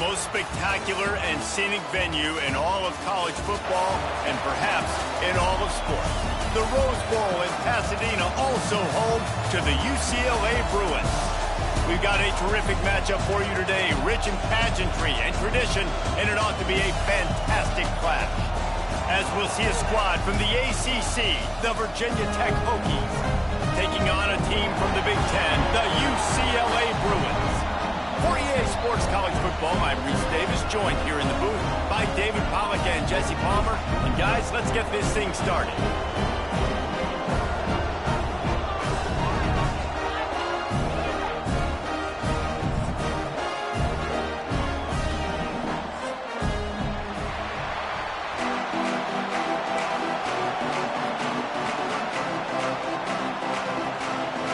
most spectacular and scenic venue in all of college football and perhaps in all of sports. The Rose Bowl in Pasadena, also home to the UCLA Bruins. We've got a terrific matchup for you today, rich in pageantry and tradition, and it ought to be a fantastic clash. As we'll see a squad from the ACC, the Virginia Tech Hokies, taking on a team from the Big Ten, the UCLA Bruins. For EA Sports College Football, I'm Reese Davis, joined here in the booth by David Pollack and Jesse Palmer. And guys, let's get this thing started.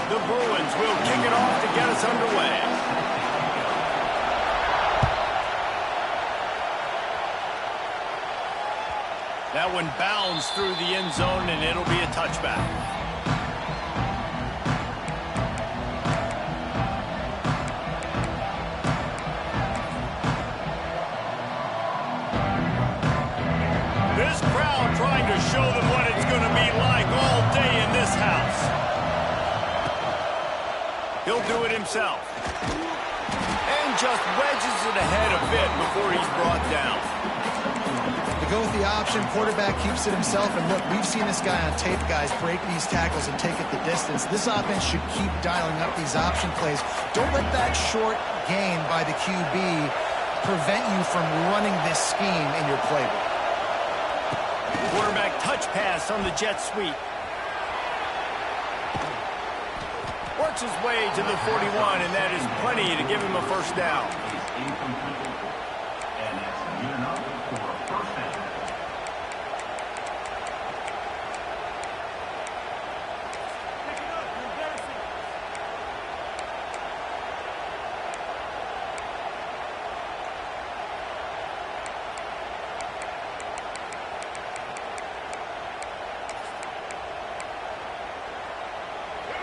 The Bruins will kick it off to get us underway. That one bounds through the end zone, and it'll be a touchback. This crowd trying to show them what it's going to be like all day in this house. He'll do it himself. And just wedges it ahead a bit before he's brought down. Go with the option, quarterback keeps it himself, and look, we've seen this guy on tape, guys, break these tackles and take it the distance. This offense should keep dialing up these option plays. Don't let that short gain by the QB prevent you from running this scheme in your playbook. Quarterback touch pass on the jet sweep. Works his way to the 41, and that is plenty to give him a first down.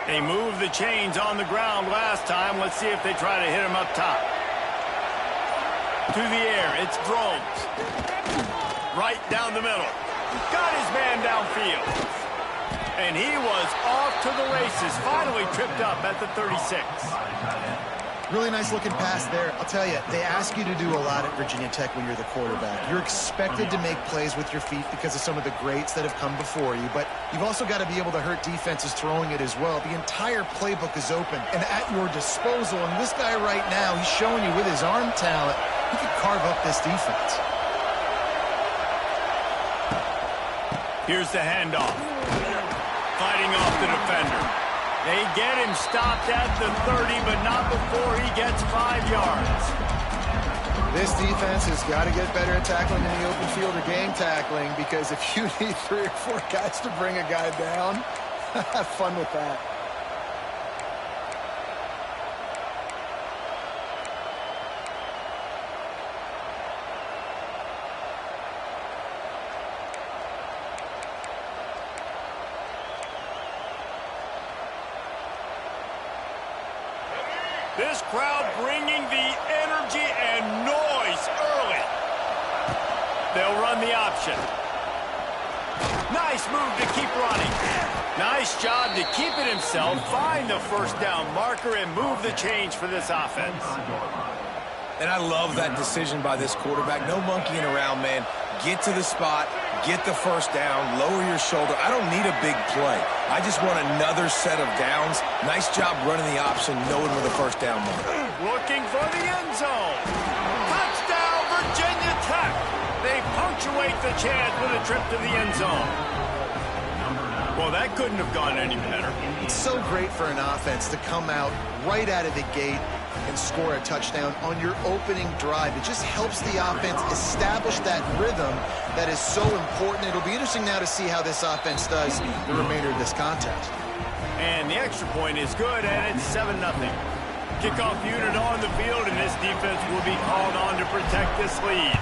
They moved the chains on the ground last time. Let's see if they try to hit him up top. To the air, it's Drones. Right down the middle. Got his man downfield. And he was off to the races. Finally tripped up at the 36. Really nice looking pass there. I'll tell you, they ask you to do a lot at Virginia Tech when you're the quarterback. You're expected to make plays with your feet because of some of the greats that have come before you, but you've also got to be able to hurt defenses throwing it as well. The entire playbook is open and at your disposal, and this guy right now, he's showing you with his arm talent, he can carve up this defense. Here's the handoff. Fighting off the defender. They get him stopped at the 30, but not before he gets 5 yards. This defense has got to get better at tackling in the open field or game tackling, because if you need 3 or 4 guys to bring a guy down, have fun with that. This crowd bringing the energy and noise early. They'll run the option. Nice move to keep running. Nice job to keep it himself, find the first down marker, and move the change for this offense. And I love that decision by this quarterback. No monkeying around, man. Get to the spot, get the first down, lower your shoulder. I don't need a big play. I just want another set of downs. Nice job running the option, knowing where the first down marker. Looking for the end zone. Touchdown, Virginia Tech. They punctuate the chance with a trip to the end zone. Well, that couldn't have gone any better. It's so great for an offense to come out right out of the gate and score a touchdown on your opening drive. It just helps the offense establish that rhythm that is so important. It'll be interesting now to see how this offense does the remainder of this contest. And the extra point is good, and it's 7-0. Kickoff unit on the field, and this defense will be called on to protect this lead.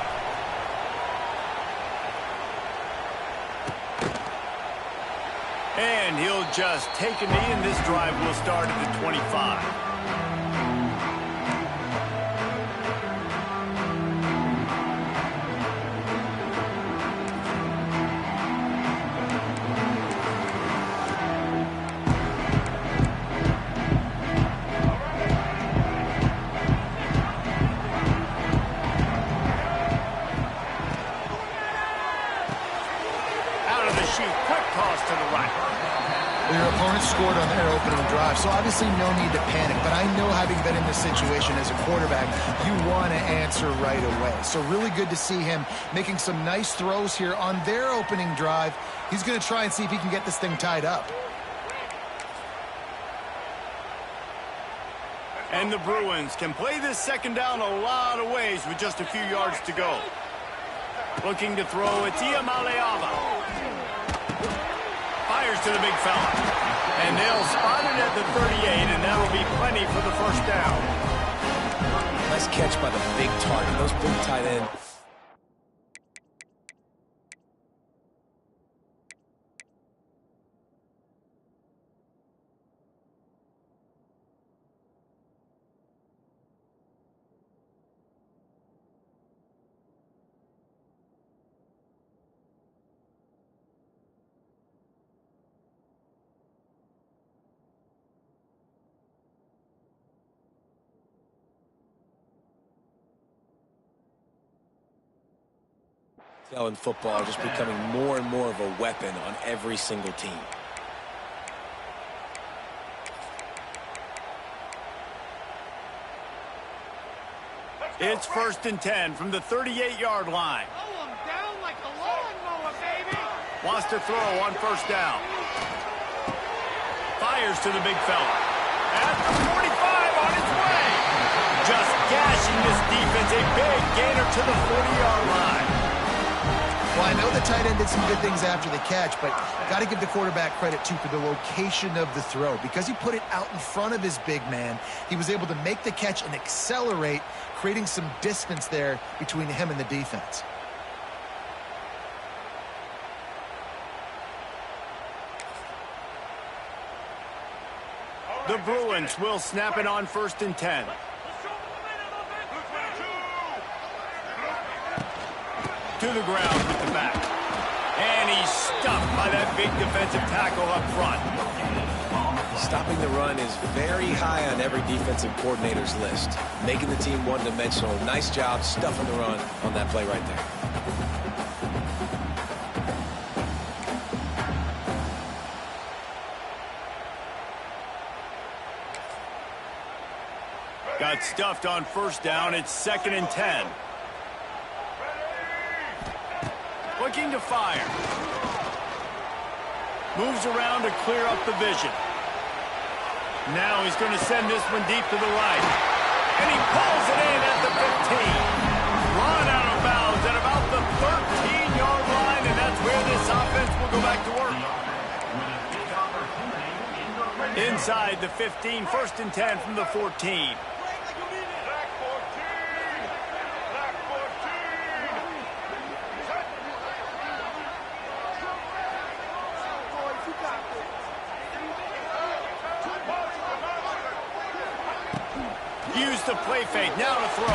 And he'll just take a knee, and this drive will start at the 25. sheet. Quick toss to the right. Your opponent scored on their opening drive, so obviously no need to panic. But I know, having been in this situation as a quarterback, you want to answer right away. So really good to see him making some nice throws here on their opening drive. He's going to try and see if he can get this thing tied up. And the Bruins can play this second down a lot of ways with just a few yards to go. Looking to throw, it's Iamaleava. Fires to the big fella. And they'll spot it at the 38, and that'll be plenty for the first down. Nice catch by the big target. Those big tight end. In football, just becoming more and more of a weapon on every single team. It's 1st and 10 from the 38-yard line. Down like a lawnmower, baby. Wants to throw on 1st down. Fires to the big fella. At the 45 on its way. Just gashing this defense. A big gainer to the 40-yard line. Well, I know the tight end did some good things after the catch, but got to give the quarterback credit, too, for the location of the throw. Because he put it out in front of his big man, he was able to make the catch and accelerate, creating some distance there between him and the defense. The Bruins will snap it on 1st and 10. To the ground with the back. And he's stuffed by that big defensive tackle up front. Stopping the run is very high on every defensive coordinator's list. Making the team one-dimensional. Nice job stuffing the run on that play right there. Got stuffed on 1st down. It's 2nd and 10. Looking to fire. Moves around to clear up the vision. Now he's going to send this one deep to the right. And he pulls it in at the 15. Run out of bounds at about the 13-yard line, and that's where this offense will go back to work. Inside the 15, 1st and 10 from the 14. Used to play fake, now to throw.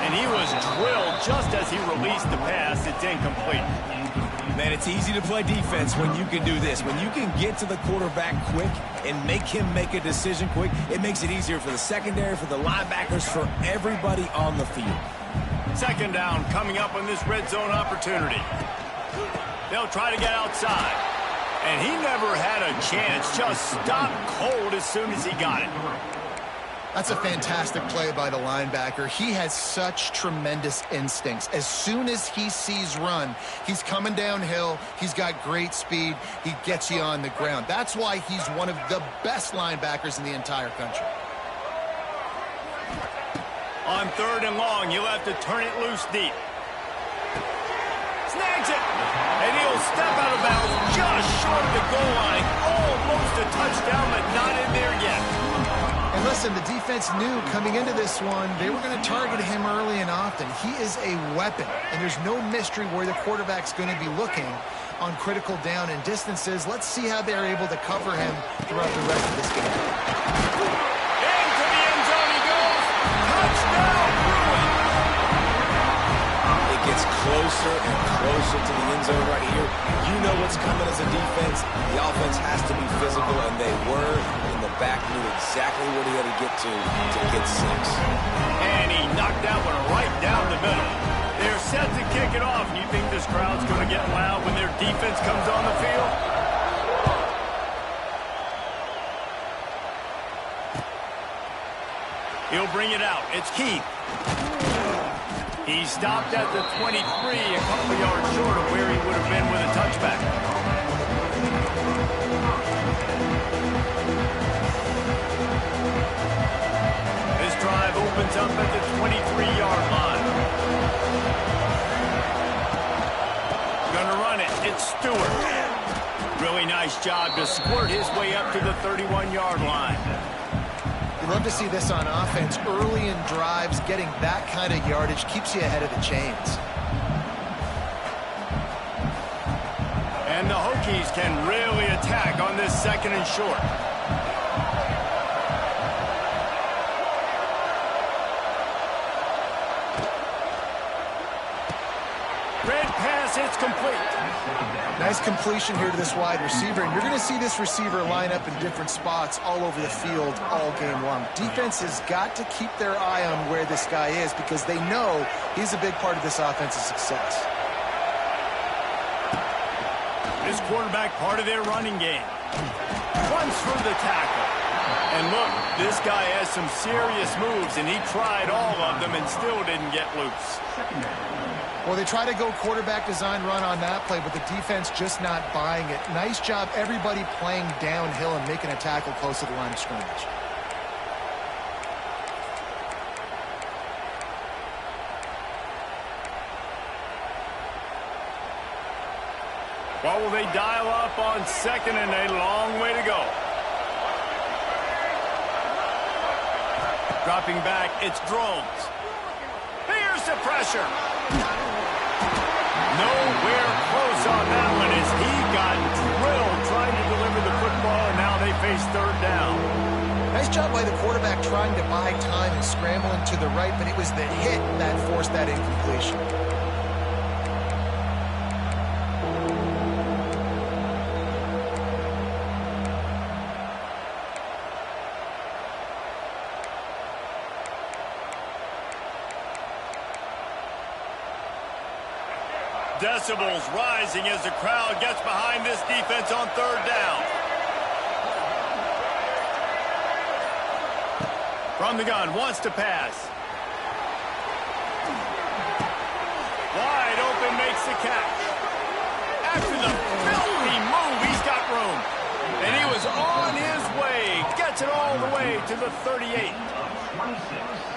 And he was drilled just as he released the pass. It's incomplete. Man, it's easy to play defense when you can do this. When you can get to the quarterback quick and make him make a decision quick, it makes it easier for the secondary, for the linebackers, for everybody on the field. 2nd down coming up on this red zone opportunity. They'll try to get outside. And he never had a chance. Just stopped cold as soon as he got it. That's a fantastic play by the linebacker. He has such tremendous instincts. As soon as he sees run, he's coming downhill. He's got great speed. He gets you on the ground. That's why he's one of the best linebackers in the entire country. On 3rd and long, you'll have to turn it loose deep. Snags it. And he'll step out of bounds just short of the goal line. Almost a touchdown, but not in there yet. And listen, the defense knew coming into this one, they were going to target him early and often. He is a weapon, and there's no mystery where the quarterback's going to be looking on critical down and distances. Let's see how they're able to cover him throughout the rest of this game. Into the end zone he goes. Touchdown, Bruins. It gets closer and closer to the end zone right here. You know what's coming as a defense. The offense has to be physical, and they were. In the back knew exactly what he had to get to get 6. And he knocked that one right down the middle. They're set to kick it off. You think this crowd's going to get loud when their defense comes on the field? He'll bring it out. It's Keith. He stopped at the 23, a couple of yards short of where he would have been with a touchback. This drive opens up at the 23-yard line. Gonna run it. It's Stewart. Really nice job to squirt his way up to the 31-yard line. Love to see this on offense. Early in drives, getting that kind of yardage keeps you ahead of the chains. And the Hokies can really attack on this second and short. Red pass, it's complete. Nice completion here to this wide receiver, and you're going to see this receiver line up in different spots all over the field all game long. Defense has got to keep their eye on where this guy is because they know he's a big part of this offense's success. This quarterback part of their running game. Runs through the tackle. And look, this guy has some serious moves, and he tried all of them and still didn't get loose. Well, they try to go quarterback design run on that play, but the defense just not buying it. Nice job, everybody playing downhill and making a tackle close to the line of scrimmage. Well, will they dial up on second and a long way to go? Dropping back, it's Drones. Here's the pressure. Nowhere close on that one as he got drilled trying to deliver the football, and now they face third down. Nice job by the quarterback trying to buy time and scrambling to the right, but it was the hit that forced that incompletion. Decibels rising as the crowd gets behind this defense on third down. From the gun, wants to pass. Wide open, makes the catch. After the filthy move, he's got room. And he was on his way. Gets it all the way to the 38.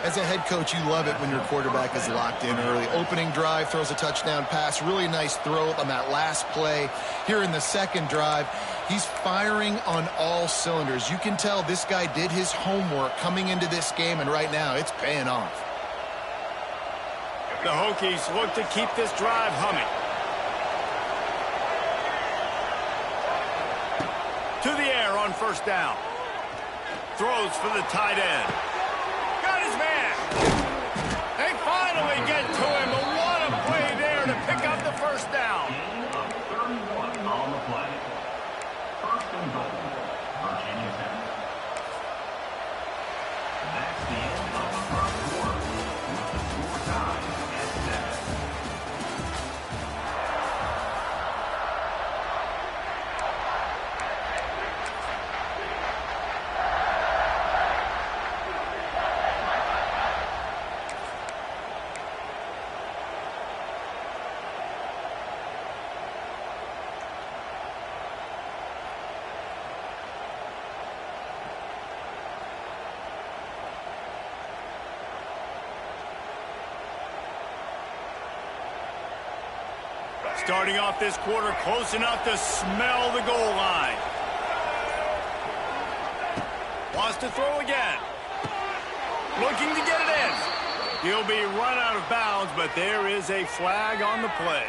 As a head coach, you love it when your quarterback is locked in early. Opening drive, throws a touchdown pass. Really nice throw on that last play. Here in the second drive, he's firing on all cylinders. You can tell this guy did his homework coming into this game, and right now it's paying off. The Hokies look to keep this drive humming. To the air on first down. Throws for the tight end. Got his man. They finally get to him, but what a play there to pick up the first down. 31 on the play. First and goal, Virginia Tech. That's the end of the first quarter, with the score tied at 7. Starting off this quarter close enough to smell the goal line. Wants to throw again. Looking to get it in. He'll be run out of bounds, but there is a flag on the play.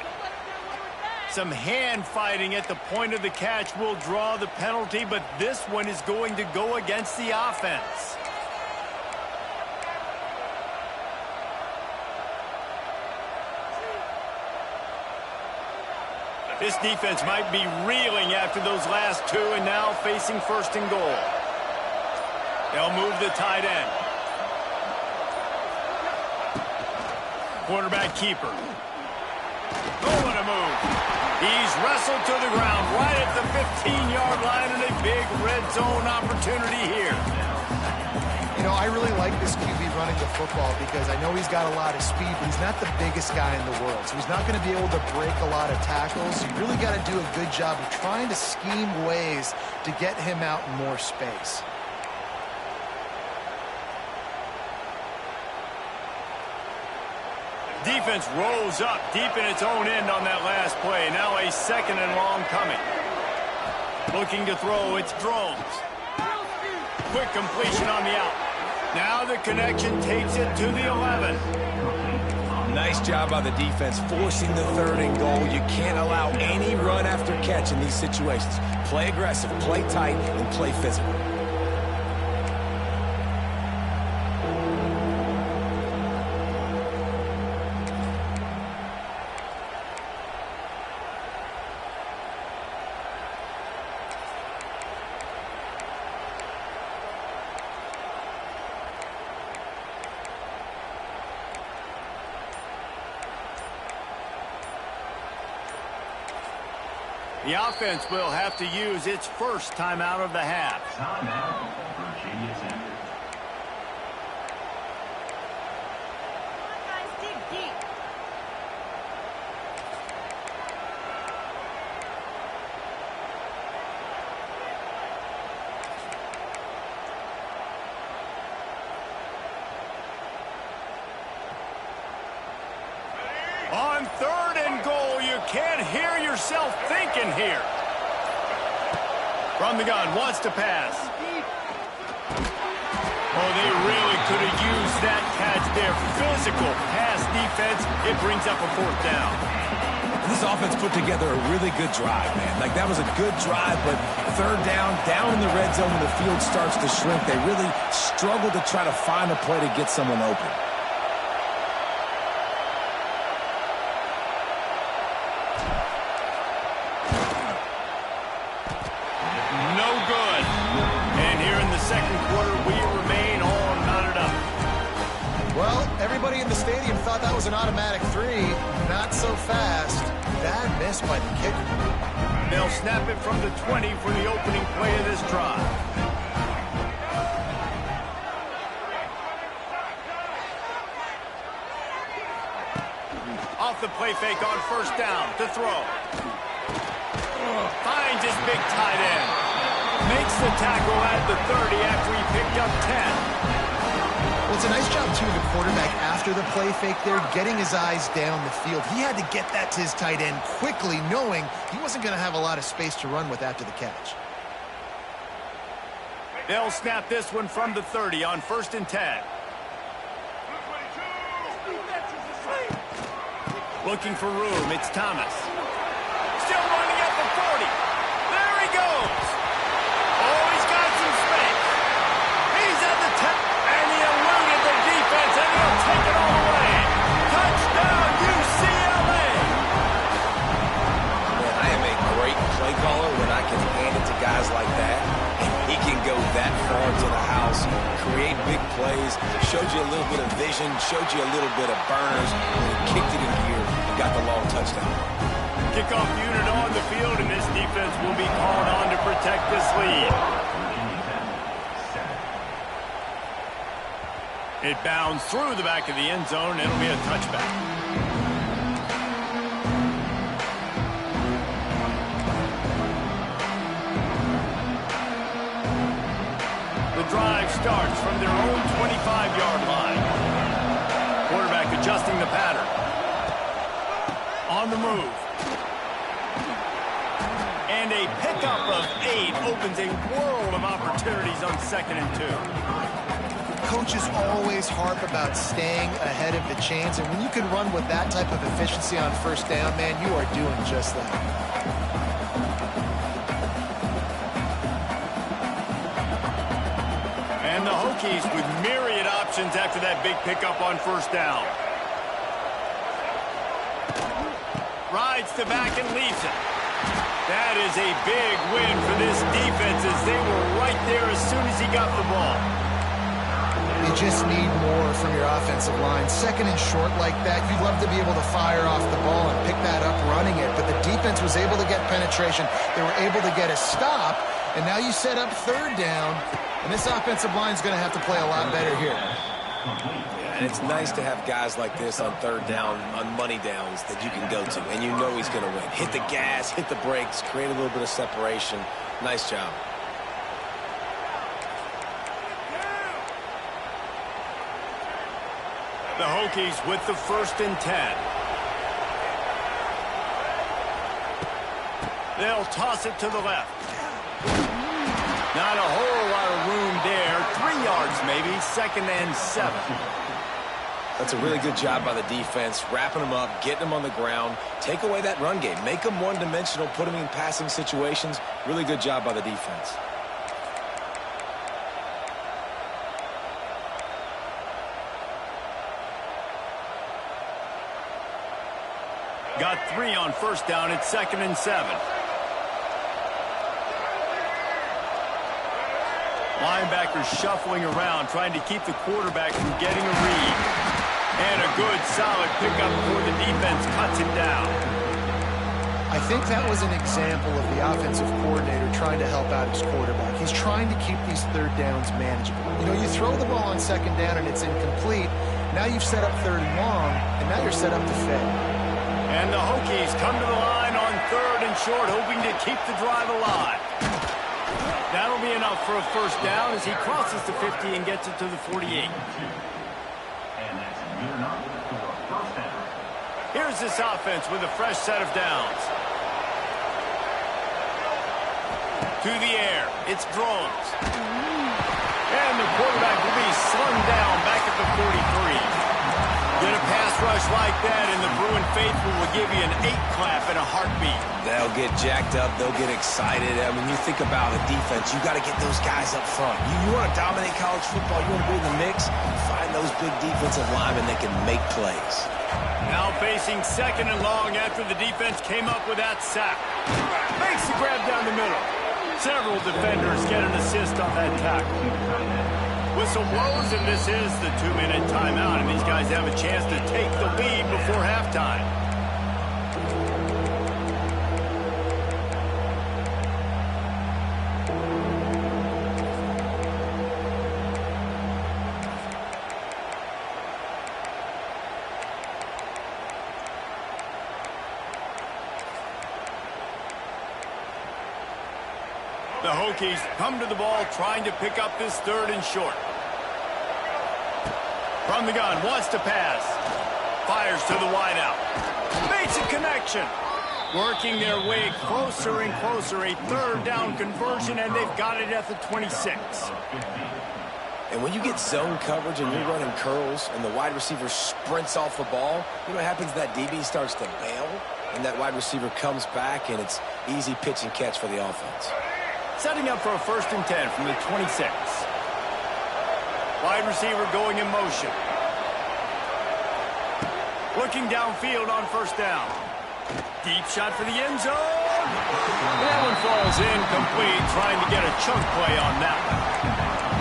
Some hand fighting at the point of the catch will draw the penalty, but this one is going to go against the offense. This defense might be reeling after those last two and now facing first and goal. They'll move the tight end. quarterback keeper. Oh, what a move. He's wrestled to the ground right at the 15-yard line, and a big red zone opportunity here. You know, I really like this QB running the football because I know he's got a lot of speed, but he's not the biggest guy in the world. So he's not going to be able to break a lot of tackles. You really got to do a good job of trying to scheme ways to get him out in more space. Defense rolls up deep in its own end on that last play. Now a 2nd and long coming. Looking to throw, it's throws. Quick completion on the out. Now the connection takes it to the 11. Nice job by the defense forcing the 3rd and goal. You can't allow any run after catch in these situations. Play aggressive, play tight, and play physical. The offense will have to use its first timeout of the half. Timeout, Virginia Tech. Guys, dig deep. On 3rd and goal, you can't hear yourself thinking here. From the gun, wants to pass. Oh, they really could have used that catch there. Physical pass defense. It brings up a 4th down. This offense put together a really good drive, man. Like, that was a good drive, but 3rd down in the red zone when the field starts to shrink, they really struggle to try to find a play to get someone open. Everybody in the stadium thought that was an automatic 3. Not so fast. Bad miss by the kicker. They'll snap it from the 20 for the opening play of this drive. Off the play fake on 1st down to throw. Finds his big tight end. Makes the tackle at the 30 after he picked up 10. Well, it's a nice job, too, of the quarterback after the play fake there, getting his eyes down the field. He had to get that to his tight end quickly, knowing he wasn't going to have a lot of space to run with after the catch. They'll snap this one from the 30 on 1st and 10. Looking for room, it's Thomas. Still running at the 40. There he goes. Oh, he's got some space. He's at the 10. And he eluded the defense, and he'll take it all away. Touchdown, UCLA! Man, I am a great play caller when I can hand it to guys like that. And he can go that far to the house, create big plays, showed you a little bit of vision, showed you a little bit of burners, and he kicked it in gear and got the long touchdown. Kickoff unit on the field, and this defense will be called on to protect this lead. It bounds through the back of the end zone. It'll be a touchback. The drive starts from their own 25-yard line. Quarterback adjusting the pattern. On the move. And a pickup of 8 opens a world of opportunities on 2nd and 2. Coaches always harp about staying ahead of the chains, and when you can run with that type of efficiency on 1st down, man, you are doing just that. And the Hokies with myriad options after that big pickup on 1st down. Rides to back and leaves it. That is a big win for this defense as they were right there as soon as he got the ball. You You just need more from your offensive line. Second and short like that, you'd love to be able to fire off the ball and pick that up running it, but the defense was able to get penetration. They were able to get a stop, and now you set up third down, and this offensive line is going to have to play a lot better here. Yeah, and it's nice to have guys like this on third down, on money downs that you can go to, and you know he's going to win. Hit the gas, hit the brakes, create a little bit of separation. Nice job. The Hokies with the 1st and 10. They'll toss it to the left. Not a whole lot of room there. 3 yards maybe, 2nd and 7. That's a really good job by the defense, wrapping them up, getting them on the ground. Take away that run game. Make them one-dimensional, put them in passing situations. Really good job by the defense. Got 3 on 1st down at 2nd and 7. Linebackers shuffling around, trying to keep the quarterback from getting a read. And a good, solid pickup before the defense cuts him down. I think that was an example of the offensive coordinator trying to help out his quarterback. He's trying to keep these third downs manageable. You know, you throw the ball on 2nd down and it's incomplete. Now you've set up 3rd and long, and now you're set up to fail. And the Hokies come to the line on 3rd and short, hoping to keep the drive alive. That'll be enough for a 1st down as he crosses the 50 and gets it to the 48. And that's good enough for a 1st down. Here's this offense with a fresh set of downs. To the air, it's Drones. And the quarterback will be slung down back at the 43. Get a pass rush like that, and the Bruin faithful will give you an 8-clap in a heartbeat. They'll get jacked up. They'll get excited. I mean, you think about a defense, you got to get those guys up front. You want to dominate college football, you want to be in the mix, find those big defensive linemen that can make plays. Now facing 2nd and long after the defense came up with that sack. Makes the grab down the middle. Several defenders get an assist on that tackle. Whistle blows, and this is the 2-minute timeout, and these guys have a chance to take the lead before halftime. The Hokies come to the ball trying to pick up this 3rd and short. From the gun, wants to pass. Fires to the wideout. Makes a connection. Working their way closer and closer. A 3rd down conversion, and they've got it at the 26. And when you get zone coverage and you're running curls and the wide receiver sprints off the ball, you know what happens? That DB starts to bail, and that wide receiver comes back, and it's easy pitch and catch for the offense. Setting up for a 1st and 10 from the 26. Wide receiver going in motion. Looking downfield on 1st down. Deep shot for the end zone. That one falls incomplete, trying to get a chunk play on that one.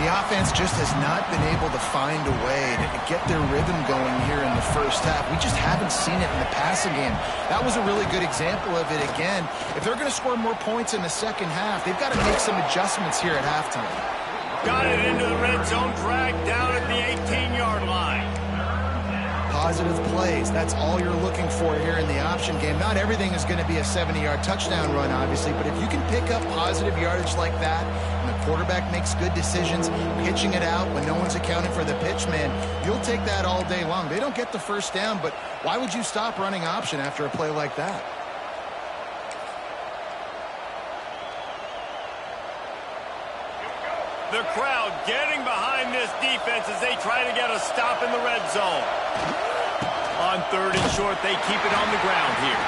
The offense just has not been able to find a way to get their rhythm going here in the 1st half. We just haven't seen it in the passing game. That was a really good example of it again. If they're going to score more points in the 2nd half, they've got to make some adjustments here at halftime. Got it into the red zone, dragged down at the 18-yard line. Positive plays, that's all you're looking for here in the option game. Not everything is going to be a 70-yard touchdown run, obviously, but if you can pick up positive yardage like that, and the quarterback makes good decisions, pitching it out when no one's accounting for the pitch, man, you'll take that all day long. They don't get the 1st down, but why would you stop running option after a play like that? The crowd getting behind this defense as they try to get a stop in the red zone. On 3rd and short, they keep it on the ground here.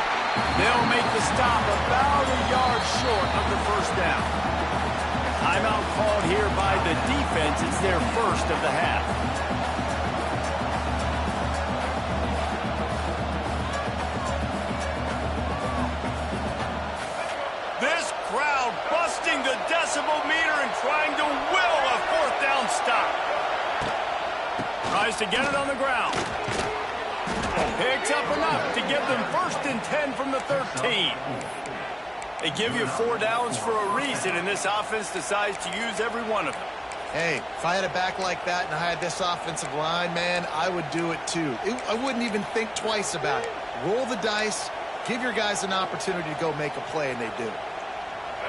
They'll make the stop about a yard short of the 1st down. Timeout called here by the defense. It's their 1st of the half. This crowd busting the decibel meter and trying to will a 4th down stop. Tries to get it on the ground. Picks up enough to give them 1st and 10 from the 13. They give you 4 downs for a reason, and this offense decides to use every one of them. Hey, if I had a back like that and I had this offensive line, man, I would do it too. I wouldn't even think twice about it. Roll the dice, give your guys an opportunity to go make a play, and they do.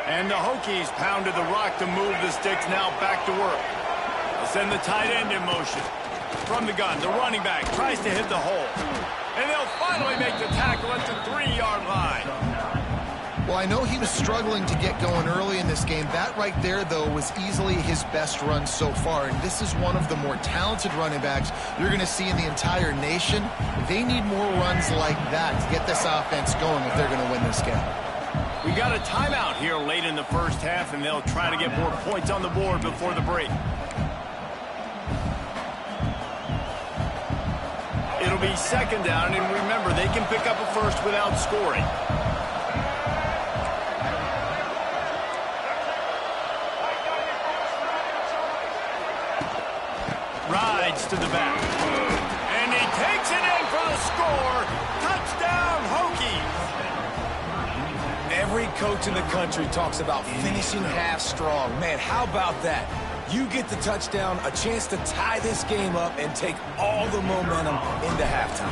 And the Hokies pounded the rock to move the sticks, now back to work. They'll send the tight end in motion. From the gun, the running back tries to hit the hole. And they'll finally make the tackle at the 3-yard line. Well, I know he was struggling to get going early in this game. That right there, though, was easily his best run so far. And this is one of the more talented running backs you're going to see in the entire nation. They need more runs like that to get this offense going if they're going to win this game. We got a timeout here late in the first half, and they'll try to get more points on the board before the break. It'll be 2nd down, and remember, they can pick up a first without scoring. Rides to the back. And he takes it in for the score. Touchdown, Hokies. Every coach in the country talks about finishing half strong. Man, how about that? You get the touchdown, a chance to tie this game up and take all the momentum into halftime.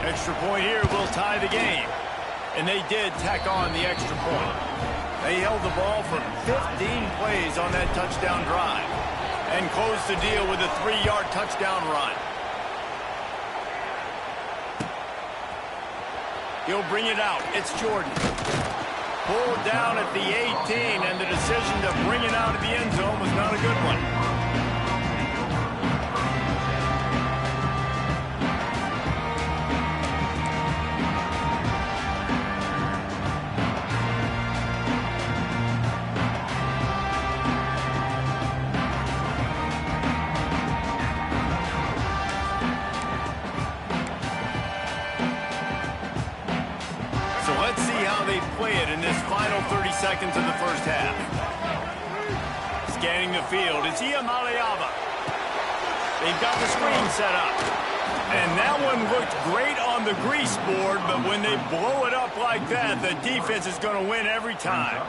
Extra point here will tie the game. And they did tack on the extra point. They held the ball for 15 plays on that touchdown drive and closed the deal with a 3-yard touchdown run. He'll bring it out. It's Jordan. Pulled down at the 18, and the decision to bring it out of the end zone was not a good one. Let's see how they play it in this final 30 seconds of the first half. Scanning the field, it's Iamaleava. They've got the screen set up. And that one looked great on the grease board, but when they blow it up like that, the defense is going to win every time.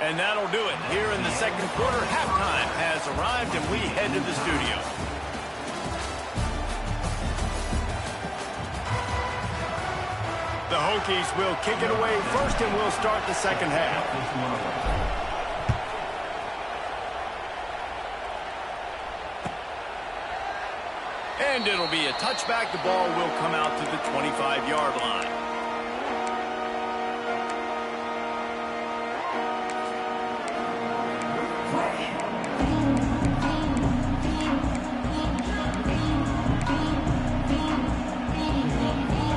And that'll do it. Here in the second quarter, halftime has arrived, and we head to the studio. The Hokies will kick it away first, and we'll start the second half. And it'll be a touchback. The ball will come out to the 25-yard line.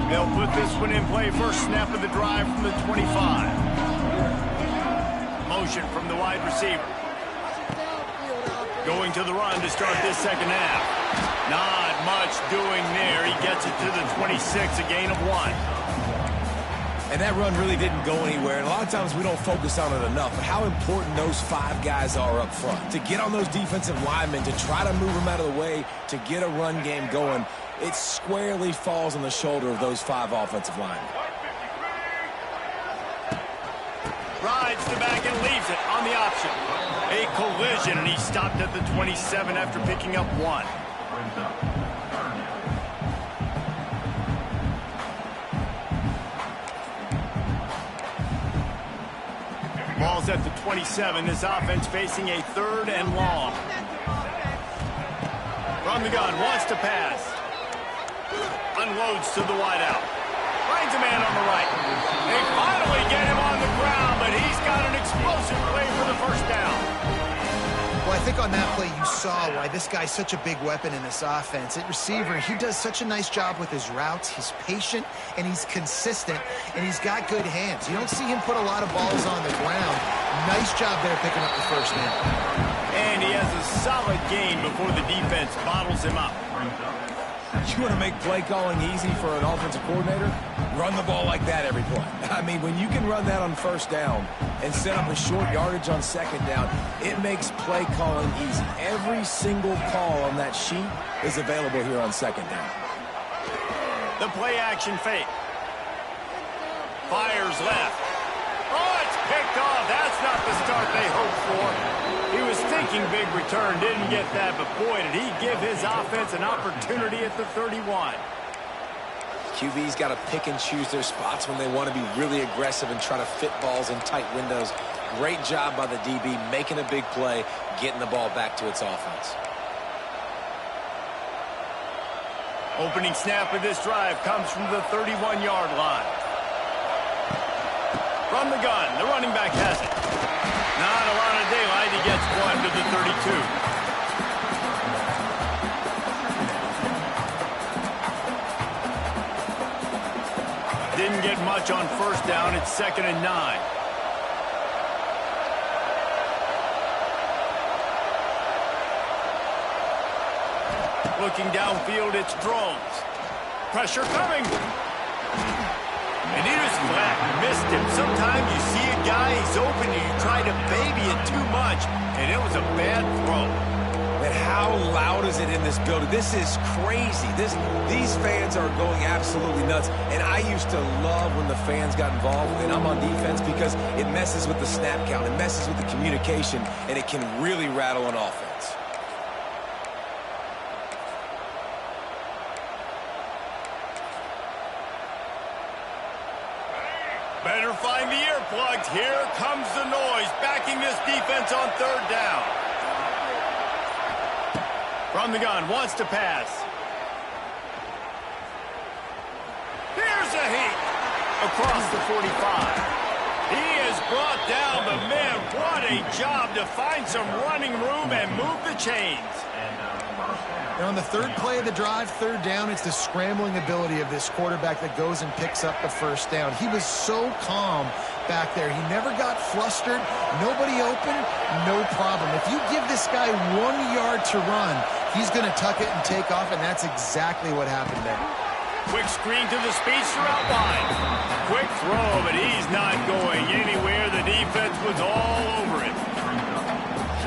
They'll put this one in play. First snap of the drive from the 25. Motion from the wide receiver. Going to the run to start this second half. Not much doing there. He gets it to the 26, a gain of 1. And that run really didn't go anywhere. And a lot of times we don't focus on it enough. But how important those 5 guys are up front. To get on those defensive linemen, to try to move them out of the way, to get a run game going. It squarely falls on the shoulder of those 5 offensive linemen. Rides the back and leaves it on the option. A collision, and he stopped at the 27 after picking up 1. Ball's at the 27. This offense facing a 3rd and long. From the gun, wants to pass. Unloads to the wideout. Finds a man on the right. They finally get him on the ground, but he's got an explosive play for the first down. Well, I think on that play you saw why this guy's such a big weapon in this offense. At receiver, he does such a nice job with his routes. He's patient, and he's consistent, and he's got good hands. You don't see him put a lot of balls on the ground. Nice job there picking up the first down. And he has a solid gain before the defense bottles him up. You want to make play calling easy for an offensive coordinator? Run the ball like that every play. I mean, when you can run that on first down and set up a short yardage on second down, it makes play calling easy. Every single call on that sheet is available here on second down. The play action fake. Fires left. Oh, it's picked off. That's not the start they hoped for. He was thinking big return, didn't get that, but boy, did he give his offense an opportunity at the 31. QB's got to pick and choose their spots when they want to be really aggressive and try to fit balls in tight windows. Great job by the DB making a big play, getting the ball back to its offense. Opening snap of this drive comes from the 31-yard line. From the gun, the running back has it. Not a lot of daylight. He gets one to the 32. Didn't get much on first down. It's 2nd and 9. Looking downfield, it's Drones. Pressure coming. And he was flat, missed him. Sometimes you see a guy, he's open, and you try to baby it too much, and it was a bad throw. But how loud is it in this building? This is crazy. These fans are going absolutely nuts. And I used to love when the fans got involved, and I'm on defense, because it messes with the snap count. It messes with the communication, and it can really rattle an offense. Better find the earplugs. Here comes the noise, backing this defense on 3rd down. From the gun, wants to pass. Here's a heat across the 45. He is brought down, but man, what a job to find some running room and move the chains. And on the 3rd play of the drive, 3rd down, it's the scrambling ability of this quarterback that goes and picks up the first down. He was so calm back there. He never got flustered. Nobody open, no problem. If you give this guy 1 yard to run, he's going to tuck it and take off, and that's exactly what happened there. Quick screen to the speedster out wide. Quick throw, but he's not going anywhere. The defense was all over him.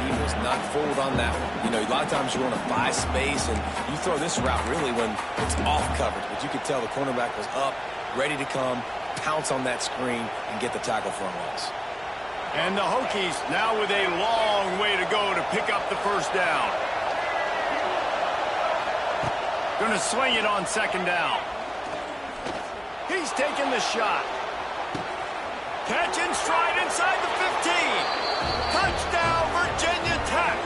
He was not fooled on that one. You know, a lot of times you want to buy space, and you throw this route really when it's off coverage. But you could tell the cornerback was up, ready to come, pounce on that screen, and get the tackle for a loss. And the Hokies now with a long way to go to pick up the first down. Going to swing it on 2nd down. He's taking the shot. Catch in stride inside the 15. Touchdown, Virginia Tech.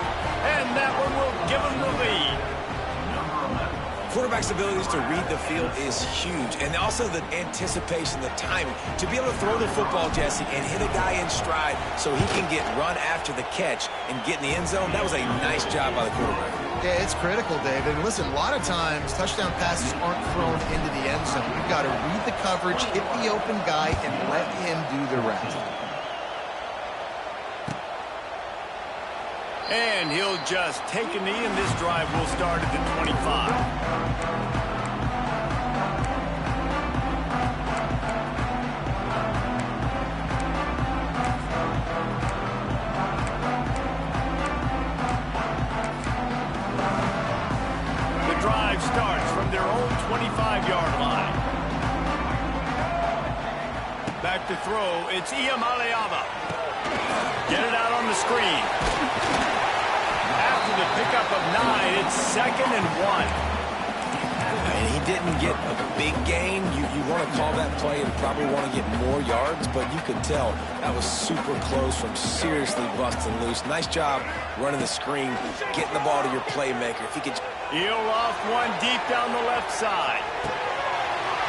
And that one will give them the lead. Quarterback's abilities to read the field is huge. And also the anticipation, the timing. To be able to throw the football, Jesse, and hit a guy in stride so he can get run after the catch and get in the end zone, that was a nice job by the quarterback. Yeah, it's critical, David. And listen, a lot of times touchdown passes aren't thrown into the end zone. You've got to read the coverage, hit the open guy, and let him do the rest. And he'll just take a knee, and this drive will start at the 25. The drive starts from their own 25-yard line. Back to throw, it's Iamaleava. Get it out on the screen. After the pickup of 9, it's 2nd and 1. And he didn't get a big gain. You want to call that play and probably want to get more yards, but you could tell that was super close from seriously busting loose. Nice job running the screen, getting the ball to your playmaker. If he could... He'll off one deep down the left side.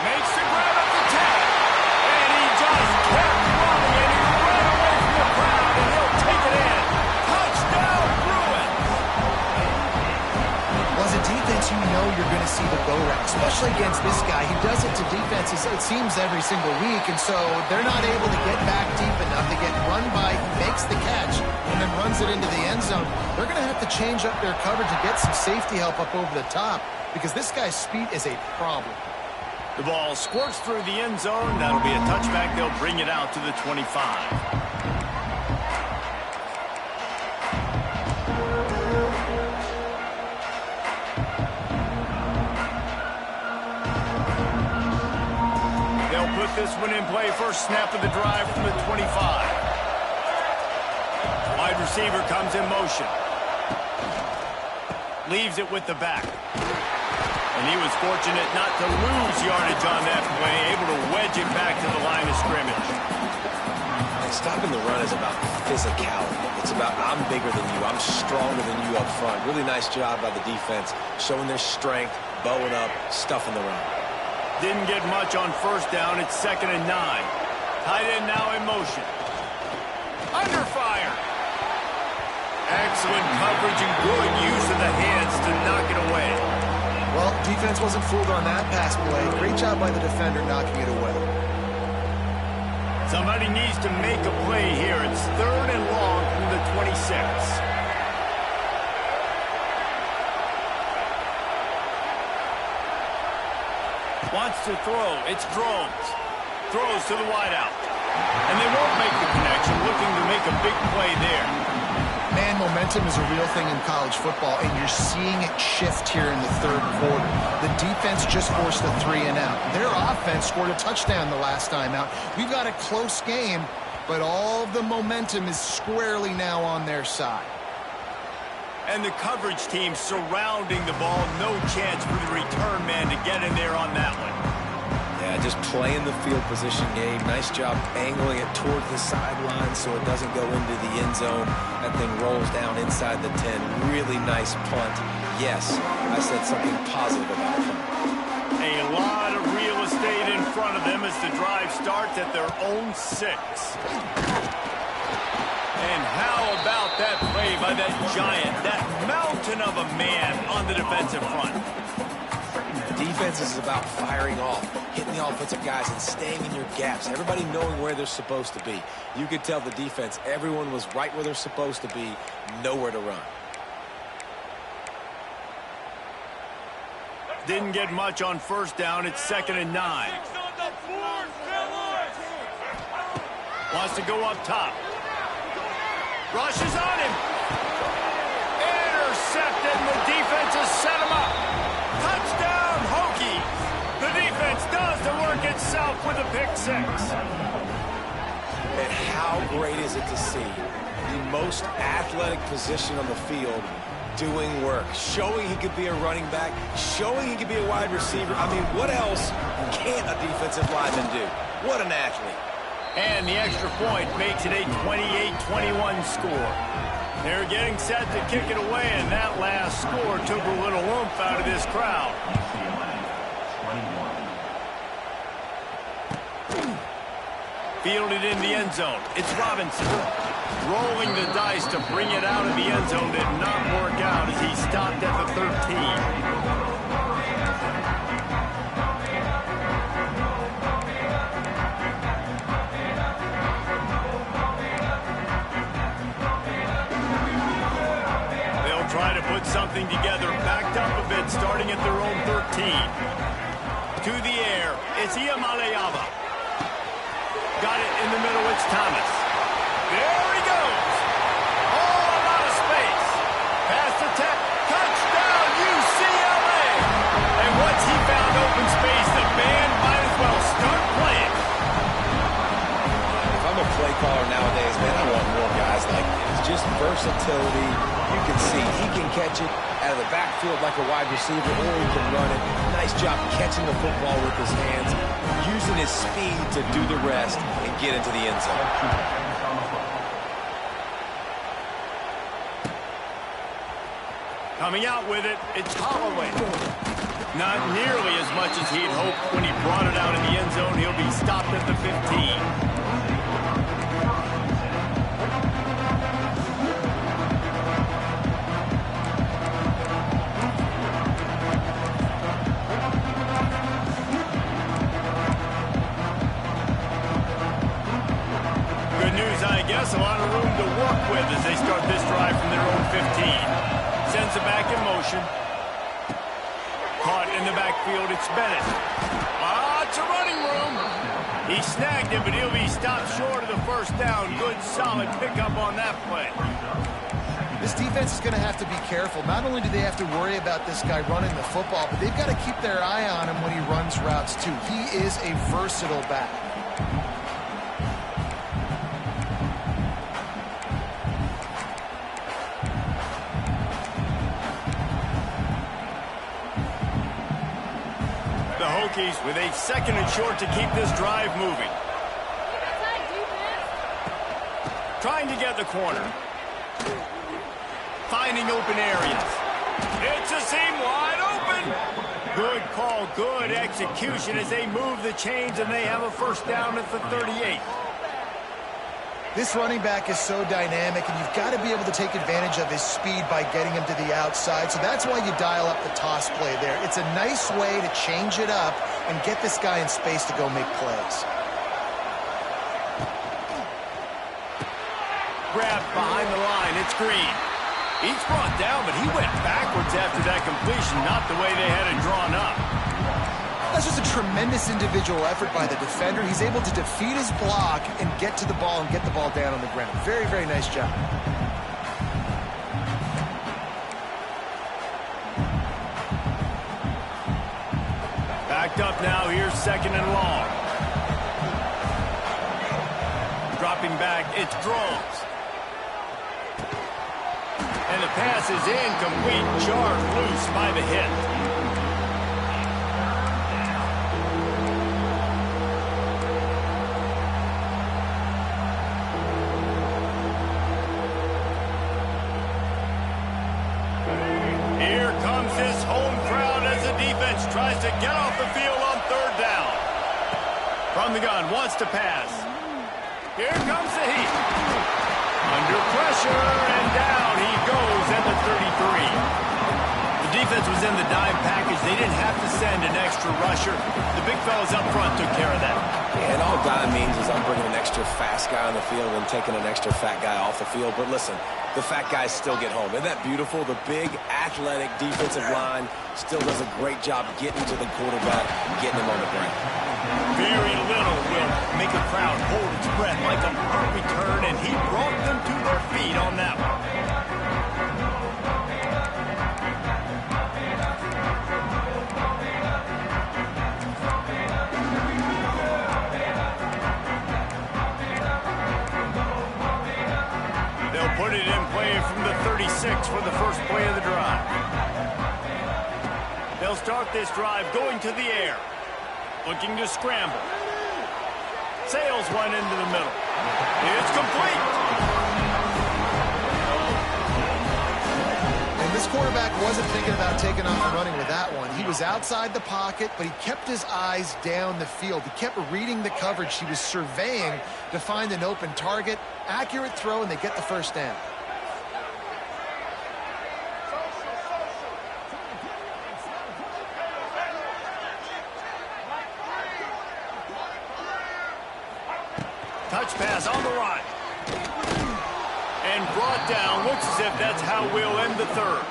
Makes the grab at the 10. And he just kept running, and he ran away from the crowd, and he'll take it in. Touchdown, Bruins! Well, as a defense, you know you're going to see the go route, especially against this guy. He does it to defenses, it seems, every single week, and so they're not able to get back deep enough. They get run by, he makes the catch, and then runs it into the end zone. They're going to have to change up their coverage and get some safety help up over the top, because this guy's speed is a problem. The ball squirts through the end zone. That'll be a touchback. They'll bring it out to the 25. Put this one in play. First snap of the drive from the 25. Wide receiver comes in motion. Leaves it with the back. And he was fortunate not to lose yardage on that play, able to wedge it back to the line of scrimmage. Stopping the run is about physicality. It's about I'm bigger than you. I'm stronger than you up front. Really nice job by the defense, showing their strength, bowing up, stuffing the run. Didn't get much on first down. It's 2nd and 9. Tight end now in motion. Under fire. Excellent coverage and good use of the hands to knock it away. Well, defense wasn't fooled on that pass play. Great job by the defender knocking it away. Somebody needs to make a play here. It's 3rd and long from the 26. Wants to throw. It's Drones. Throws to the wideout. And they won't make the connection, looking to make a big play there. Man, momentum is a real thing in college football, and you're seeing it shift here in the 3rd quarter. The defense just forced a 3 and out. Their offense scored a touchdown the last time out. We've got a close game, but all of the momentum is squarely now on their side. And the coverage team surrounding the ball. No chance for the return man to get in there on that one. Yeah, just playing the field position game. Nice job angling it towards the sideline so it doesn't go into the end zone. That thing rolls down inside the 10. Really nice punt. Yes, I said something positive about the punt. A lot of real estate in front of them as the drive starts at their own 6. And how about that play by that giant, that mountain of a man on the defensive front? Defense is about firing off, hitting the offensive guys and staying in your gaps. Everybody knowing where they're supposed to be. You could tell the defense, everyone was right where they're supposed to be, nowhere to run. Didn't get much on first down. It's 2nd and 9. Wants to go up top. Rushes on him. Intercepted, and the defense has set him up. Touchdown, Hokies. The defense does the work itself with a pick 6. And how great is it to see the most athletic position on the field doing work, showing he could be a running back, showing he could be a wide receiver. I mean, what else can't a defensive lineman do? What an athlete. And the extra point makes it a 28-21 score. They're getting set to kick it away, and that last score took a little oomph out of this crowd. Fielded in the end zone. It's Robinson. Rolling the dice to bring it out of the end zone did not work out as he stopped at the 13. Try to put something together, backed up a bit, starting at their own 13. To the air, it's Iamaleava. Got it in the middle, it's Thomas. There he goes. Oh, a lot of space. Pass to Tech, touchdown, UCLA. And once he found open space, the band might as well start playing. If I'm a play caller nowadays, man, I want more guys like this. Just versatility. You can see he can catch it out of the backfield like a wide receiver, or he can run it. Nice job catching the football with his hands, using his speed to do the rest and get into the end zone. Coming out with it, it's Holloway. Not nearly as much as he'd hoped when he brought it out in the end zone. He'll be stopped at the 15. A lot of room to work with as they start this drive from their own 15. Sends it back in motion. Caught in the backfield, it's Bennett. He snagged him, but he'll be stopped short of the first down. Good, solid pickup on that play. This defense is going to have to be careful. Not only do they have to worry about this guy running the football, but they've got to keep their eye on him when he runs routes, too. He is a versatile back. The Hokies with a second and short to keep this drive moving. Trying to get the corner. Finding open areas. It's a seam wide open. Good call, good execution as they move the chains and they have a first down at the 38. This running back is so dynamic, and you've got to be able to take advantage of his speed by getting him to the outside. So that's why you dial up the toss play there. It's a nice way to change it up and get this guy in space to go make plays. Grabbed behind the line. It's Green. He's brought down, but he went backwards after that completion, not the way they had it drawn up. That's just a tremendous individual effort by the defender. He's able to defeat his block and get to the ball and get the ball down on the ground. Very, very nice job. Backed up now. Here's second and long. Dropping back. It's Drones. And the pass is incomplete. Jarred loose by the hit. Here comes this home crowd as the defense tries to get off the field on third down. From the gun, wants to pass. Here comes the heat. Under pressure, and down he goes at the 33. The defense was in the dime package. They didn't have to send an extra rusher. The big fellas up front took care of that. Yeah, and all dime means is I'm bringing an extra fast guy on the field and taking an extra fat guy off the field. But listen, the fat guys still get home. Isn't that beautiful? The big, athletic defensive line still does a great job getting to the quarterback, getting him on the ground. Very little will make a crowd hold its breath like a punt return, and he brought them to their feet on that one. They'll put it in play from the 36 for the first play of the drive. They'll start this drive going to the air. Looking to scramble. Sails one into the middle. It's complete. And this quarterback wasn't thinking about taking off and running with that one. He was outside the pocket, but he kept his eyes down the field. He kept reading the coverage. He was surveying to find an open target. Accurate throw, and they get the first down. Touch pass on the run. And brought down. Looks as if that's how we'll end the third.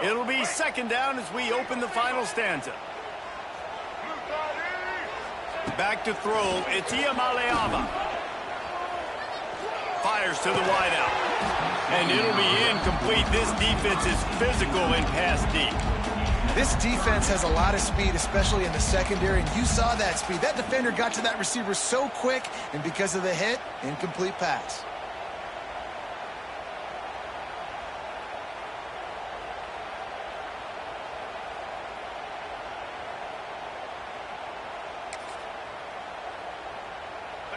It'll be second down as we open the final stanza. Back to throw. It's Iamaleava. Fires to the wideout. And it'll be incomplete. This defense is physical and pass deep. This defense has a lot of speed, especially in the secondary, and you saw that speed. That defender got to that receiver so quick, and because of the hit, incomplete pass.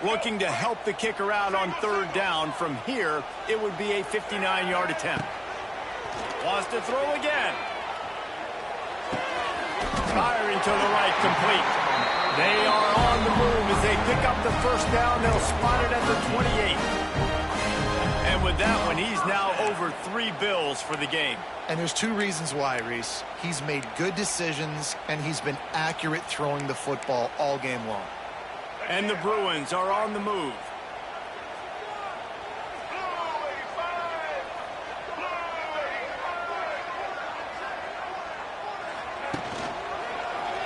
Looking to help the kicker out on third down. From here, it would be a 59-yard attempt. Wants to throw again. Firing to the right, complete. They are on the move as they pick up the first down. They'll spot it at the 28. And with that one, he's now over 3 bills for the game. And there's 2 reasons why, Reese. He's made good decisions, and he's been accurate throwing the football all game long. And the Bruins are on the move.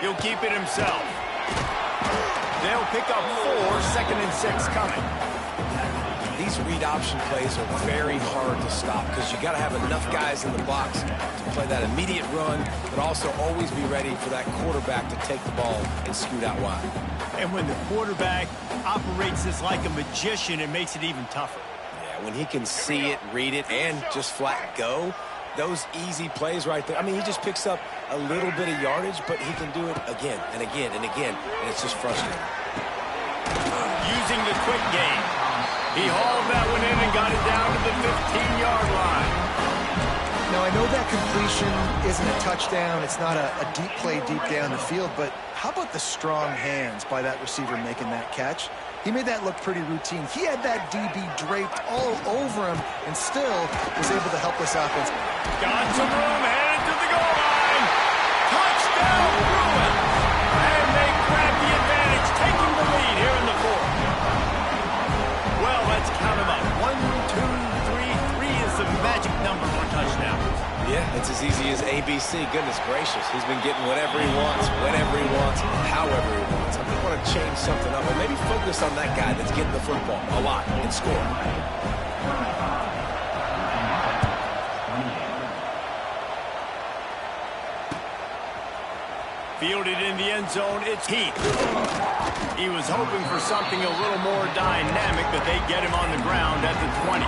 He'll keep it himself. They'll pick up 4, 2nd and 6 coming. These read option plays are very hard to stop because you got to have enough guys in the box to play that immediate run, but also always be ready for that quarterback to take the ball and scoot out wide. And when the quarterback operates this like a magician, it makes it even tougher. Yeah, when he can see it, read it, and just flat go, those easy plays right there. I mean, he just picks up a little bit of yardage, but he can do it again and again and again, and it's just frustrating. Using the quick game. He hauled that one in and got it down to the 15-yard line. Now, I know that completion isn't a touchdown. It's not a deep play deep down the field, but how about the strong hands by that receiver making that catch? He made that look pretty routine. He had that DB draped all over him and still was able to help this offense. Got some room, headed to the goal line. Touchdown, Bruins! And they grab the advantage, taking the lead here in the 4th. Well, let's count them up. 1, 2, 3. 3 is the magic number for touchdowns. Yeah, it's as easy as ABC. Goodness gracious. He's been getting whatever he wants, whenever he wants, however he wants. I think want to change something up, or maybe focus on that guy that's getting the football a lot and scoring. Fielded in the end zone, it's Heath. He was hoping for something a little more dynamic, but they get him on the ground at the 20.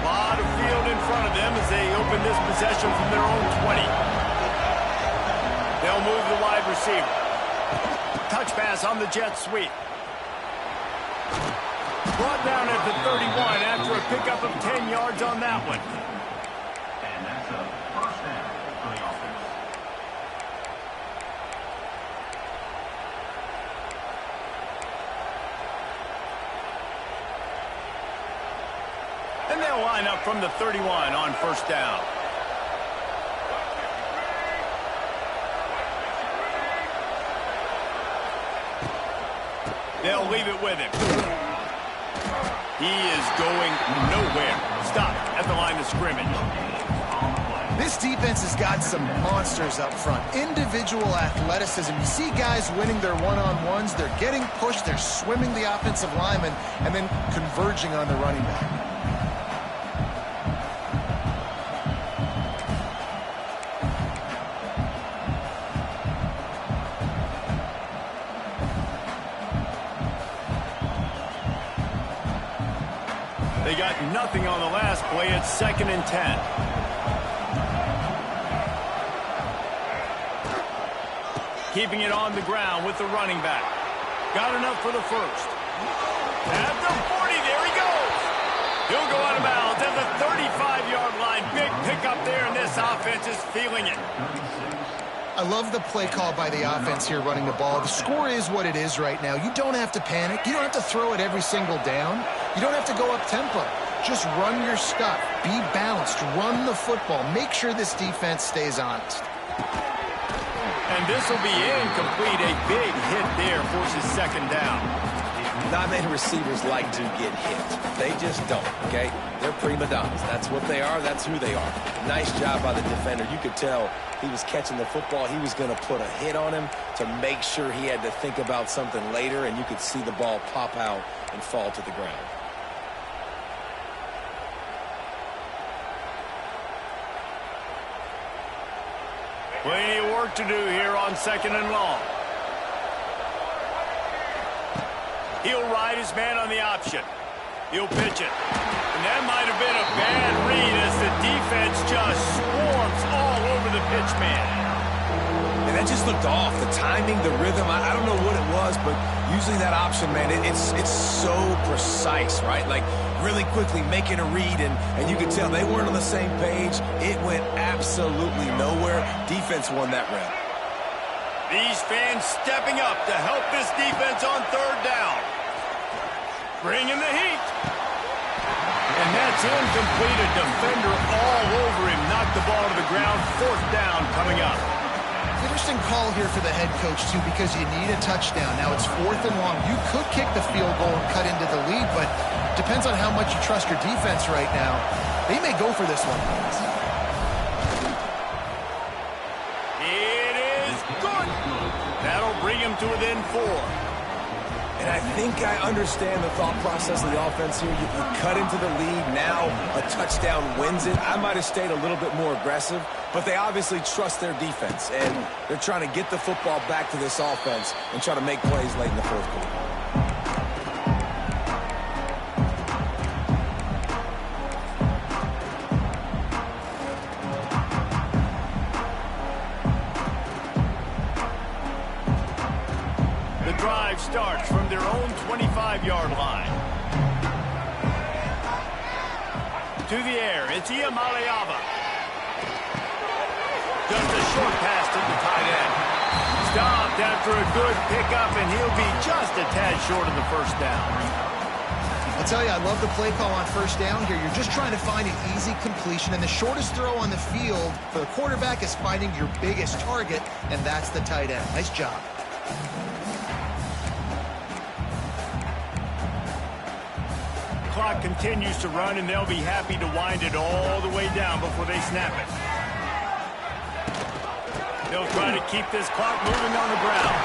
Lot of field in front of them as they open this possession from their own 20. They'll move the wide receiver. Touch pass on the jet sweep. Brought down at the 31 after a pickup of 10 yards on that one. And that's a first down for the offense. And they'll line up from the 31 on first down. They'll leave it with him. He is going nowhere. Stop at the line of scrimmage. This defense has got some monsters up front. Individual athleticism. You see guys winning their one-on-ones. They're getting pushed. They're swimming the offensive lineman and then converging on the running back. They got nothing on the last play. It's 2nd and 10. Keeping it on the ground with the running back. Got enough for the first. At the 40, there he goes. He'll go out of bounds at the 35-yard line. Big pickup there, and this offense is feeling it. I love the play call by the offense here running the ball. The score is what it is right now. You don't have to panic. You don't have to throw it every single down. You don't have to go up tempo. Just run your stuff. Be balanced. Run the football. Make sure this defense stays honest. And this will be incomplete. A big hit there forces 2nd down. Not many receivers like to get hit. They just don't, okay? They're prima donnas. That's what they are. That's who they are. Nice job by the defender. You could tell he was catching the football. He was going to put a hit on him to make sure he had to think about something later, and you could see the ball pop out and fall to the ground. Plenty of work to do here on 2nd and long. He'll ride his man on the option. He'll pitch it. And that might have been a bad read as the defense just swarms all over the pitch man. And that just looked off. The timing, the rhythm, I don't know what it was, but using that option, man, it's so precise, right? Like really quickly making a read, and you could tell they weren't on the same page. It went absolutely nowhere. Defense won that rep. These fans stepping up to help this defense on third down. Bringing the heat. And that's incomplete. A defender all over him. Knocked the ball to the ground. Fourth down coming up. Interesting call here for the head coach, too, because you need a touchdown. Now it's 4th and long. You could kick the field goal and cut into the lead, but depends on how much you trust your defense right now. They may go for this one. It is good. That'll bring him to within 4. And I think I understand the thought process of the offense here. You cut into the lead. Now a touchdown wins it. I might have stayed a little bit more aggressive, but they obviously trust their defense, and they're trying to get the football back to this offense and try to make plays late in the fourth quarter. Starts from their own 25-yard line. To the air, it's Iamaleava. Just a short pass to the tight end. Stopped after a good pickup, and he'll be just a tad short of the first down. I'll tell you, I love the play call on first down here. You're just trying to find an easy completion, and the shortest throw on the field for the quarterback is finding your biggest target, and that's the tight end. Nice job. Clock continues to run, and they'll be happy to wind it all the way down before they snap it. They'll try to keep this clock moving on the ground.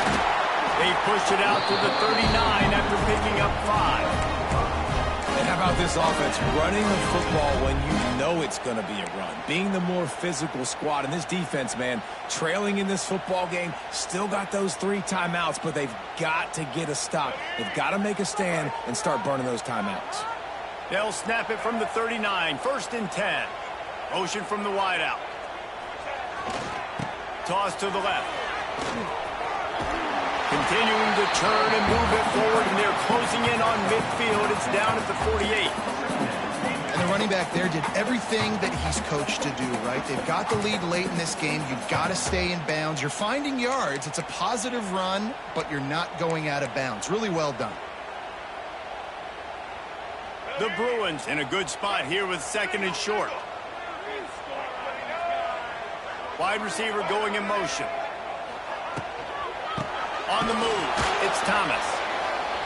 They pushed it out to the 39 after picking up 5. And how about this offense running the football when you know it's going to be a run? Being the more physical squad. And this defense, man, trailing in this football game, still got those 3 timeouts, but they've got to get a stop. They've got to make a stand and start burning those timeouts. They'll snap it from the 39, 1st and 10. Motion from the wideout. Toss to the left. Continuing to turn and move it forward, and they're closing in on midfield. It's down at the 48. And the running back there did everything that he's coached to do, right? They've got the lead late in this game. You've got to stay in bounds. You're finding yards. It's a positive run, but you're not going out of bounds. Really well done. The Bruins in a good spot here with 2nd and short. Wide receiver going in motion. On the move, it's Thomas.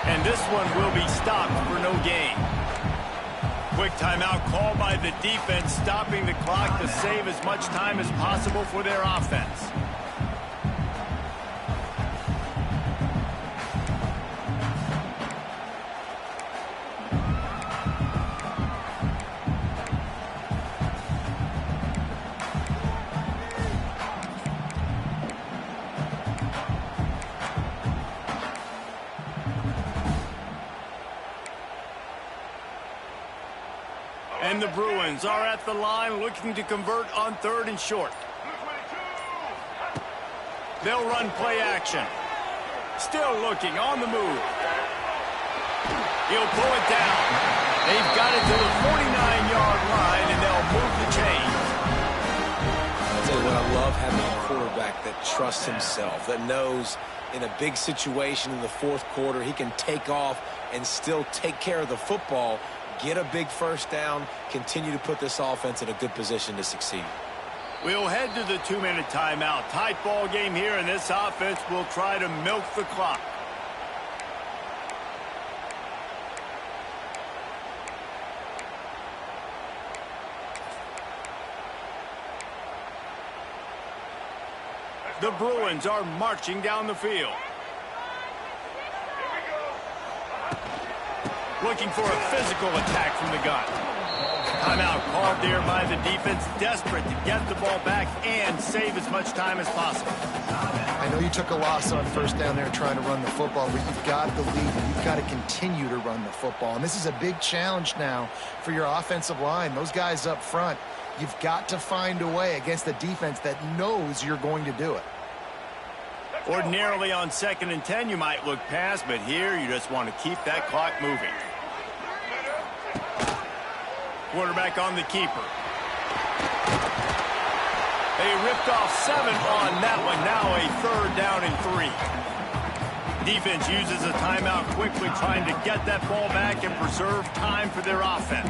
And this one will be stopped for no gain. Quick timeout called by the defense, stopping the clock to save as much time as possible for their offense. And the Bruins are at the line looking to convert on 3rd and short. They'll run play action. Still looking on the move. He'll pull it down. They've got it to the 49-yard line, and they'll move the chains. I'll tell you what, I love having a quarterback that trusts himself, that knows in a big situation in the fourth quarter he can take off and still take care of the football, get a big first down, continue to put this offense in a good position to succeed. We'll head to the 2-minute timeout. Tight ball game here, and this offense will try to milk the clock. The Bruins are marching down the field. Looking for a physical attack from the gun. Timeout called there by the defense, desperate to get the ball back and save as much time as possible. I know you took a loss on first down there trying to run the football, but you've got the lead, and you've got to continue to run the football. And this is a big challenge now for your offensive line. Those guys up front, you've got to find a way against a defense that knows you're going to do it. Ordinarily on 2nd and 10, you might look past, but here you just want to keep that clock moving. Quarterback on the keeper. They ripped off 7 on that one. Now a 3rd down and 3. Defense uses a timeout quickly, trying to get that ball back and preserve time for their offense.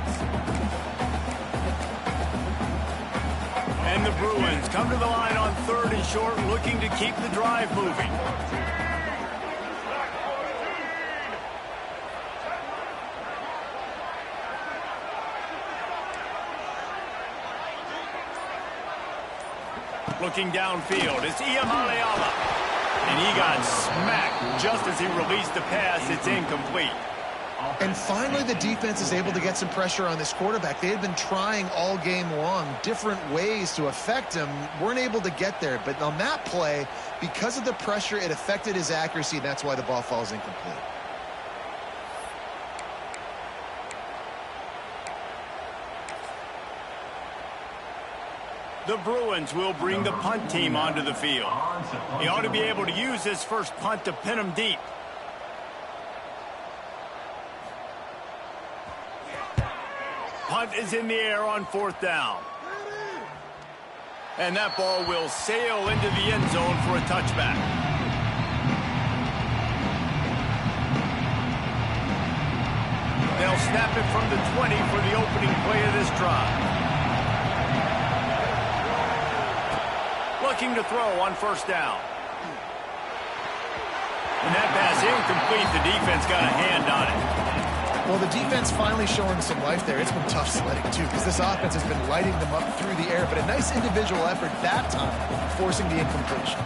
And the Bruins come to the line on 3rd and short, looking to keep the drive moving. Looking downfield, it's Iamaleava. And he got smacked just as he released the pass. It's incomplete. And finally, the defense is able to get some pressure on this quarterback. They had been trying all game long different ways to affect him. Weren't able to get there. But on that play, because of the pressure, it affected his accuracy. And that's why the ball falls incomplete. The Bruins will bring the punt team onto the field. He ought to be able to use his first punt to pin him deep. Punt is in the air on 4th down. And that ball will sail into the end zone for a touchback. They'll snap it from the 20 for the opening play of this drive. Looking to throw on 1st down. And that pass incomplete. The defense got a hand on it. Well, the defense finally showing some life there. It's been tough sledding, too, because this offense has been lighting them up through the air. But a nice individual effort that time, forcing the incompletion.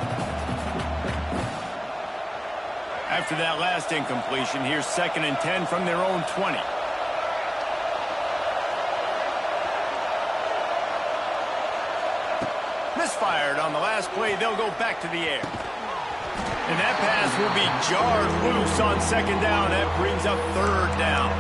After that last incompletion, here's 2nd and 10 from their own 20. Misfired on the last play. They'll go back to the air. And that pass will be jarred loose on 2nd down. That brings up 3rd down.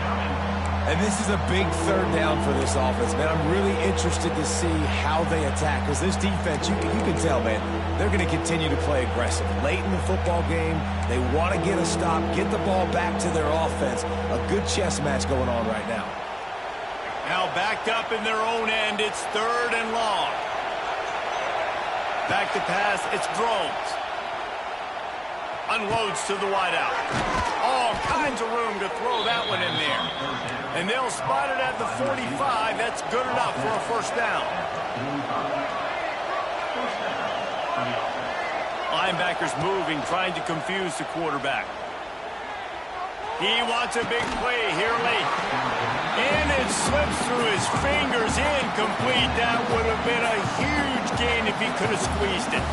And this is a big 3rd down for this offense, man. I'm really interested to see how they attack, because this defense, you can tell, man, they're going to continue to play aggressive. Late in the football game, they want to get a stop, get the ball back to their offense. A good chess match going on right now. Now backed up in their own end. It's 3rd and long. Back to pass, it's Drones. Unloads to the wideout. All kinds of room to throw that one in there. And they'll spot it at the 45. That's good enough for a 1st down. Linebackers moving, trying to confuse the quarterback. He wants a big play here late. And it slips through his fingers. Incomplete. That would have been a huge gain if he could have squeezed it.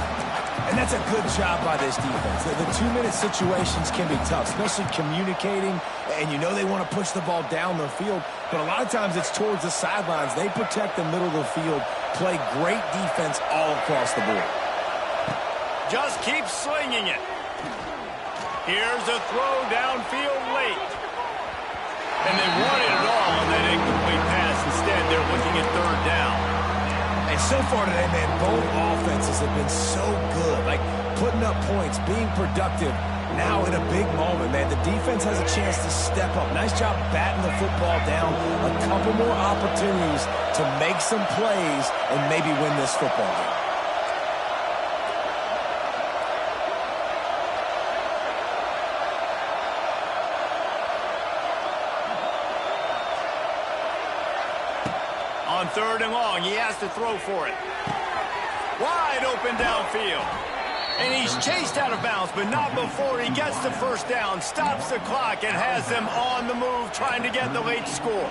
And that's a good job by this defense. The 2-minute situations can be tough, especially communicating. And you know they want to push the ball down the field. But a lot of times it's towards the sidelines. They protect the middle of the field. Play great defense all across the board. Just keep slinging it. Here's a throw downfield late. And they wanted it all on that incomplete pass. Instead, they're looking at 3rd down. And so far today, man, both offenses have been so good. Like, putting up points, being productive. Now in a big moment, man, the defense has a chance to step up. Nice job batting the football down. A couple more opportunities to make some plays and maybe win this football game. On 3rd and long, he has to throw for it. Wide open downfield. And he's chased out of bounds, but not before he gets the 1st down, stops the clock, and has them on the move, trying to get the late score.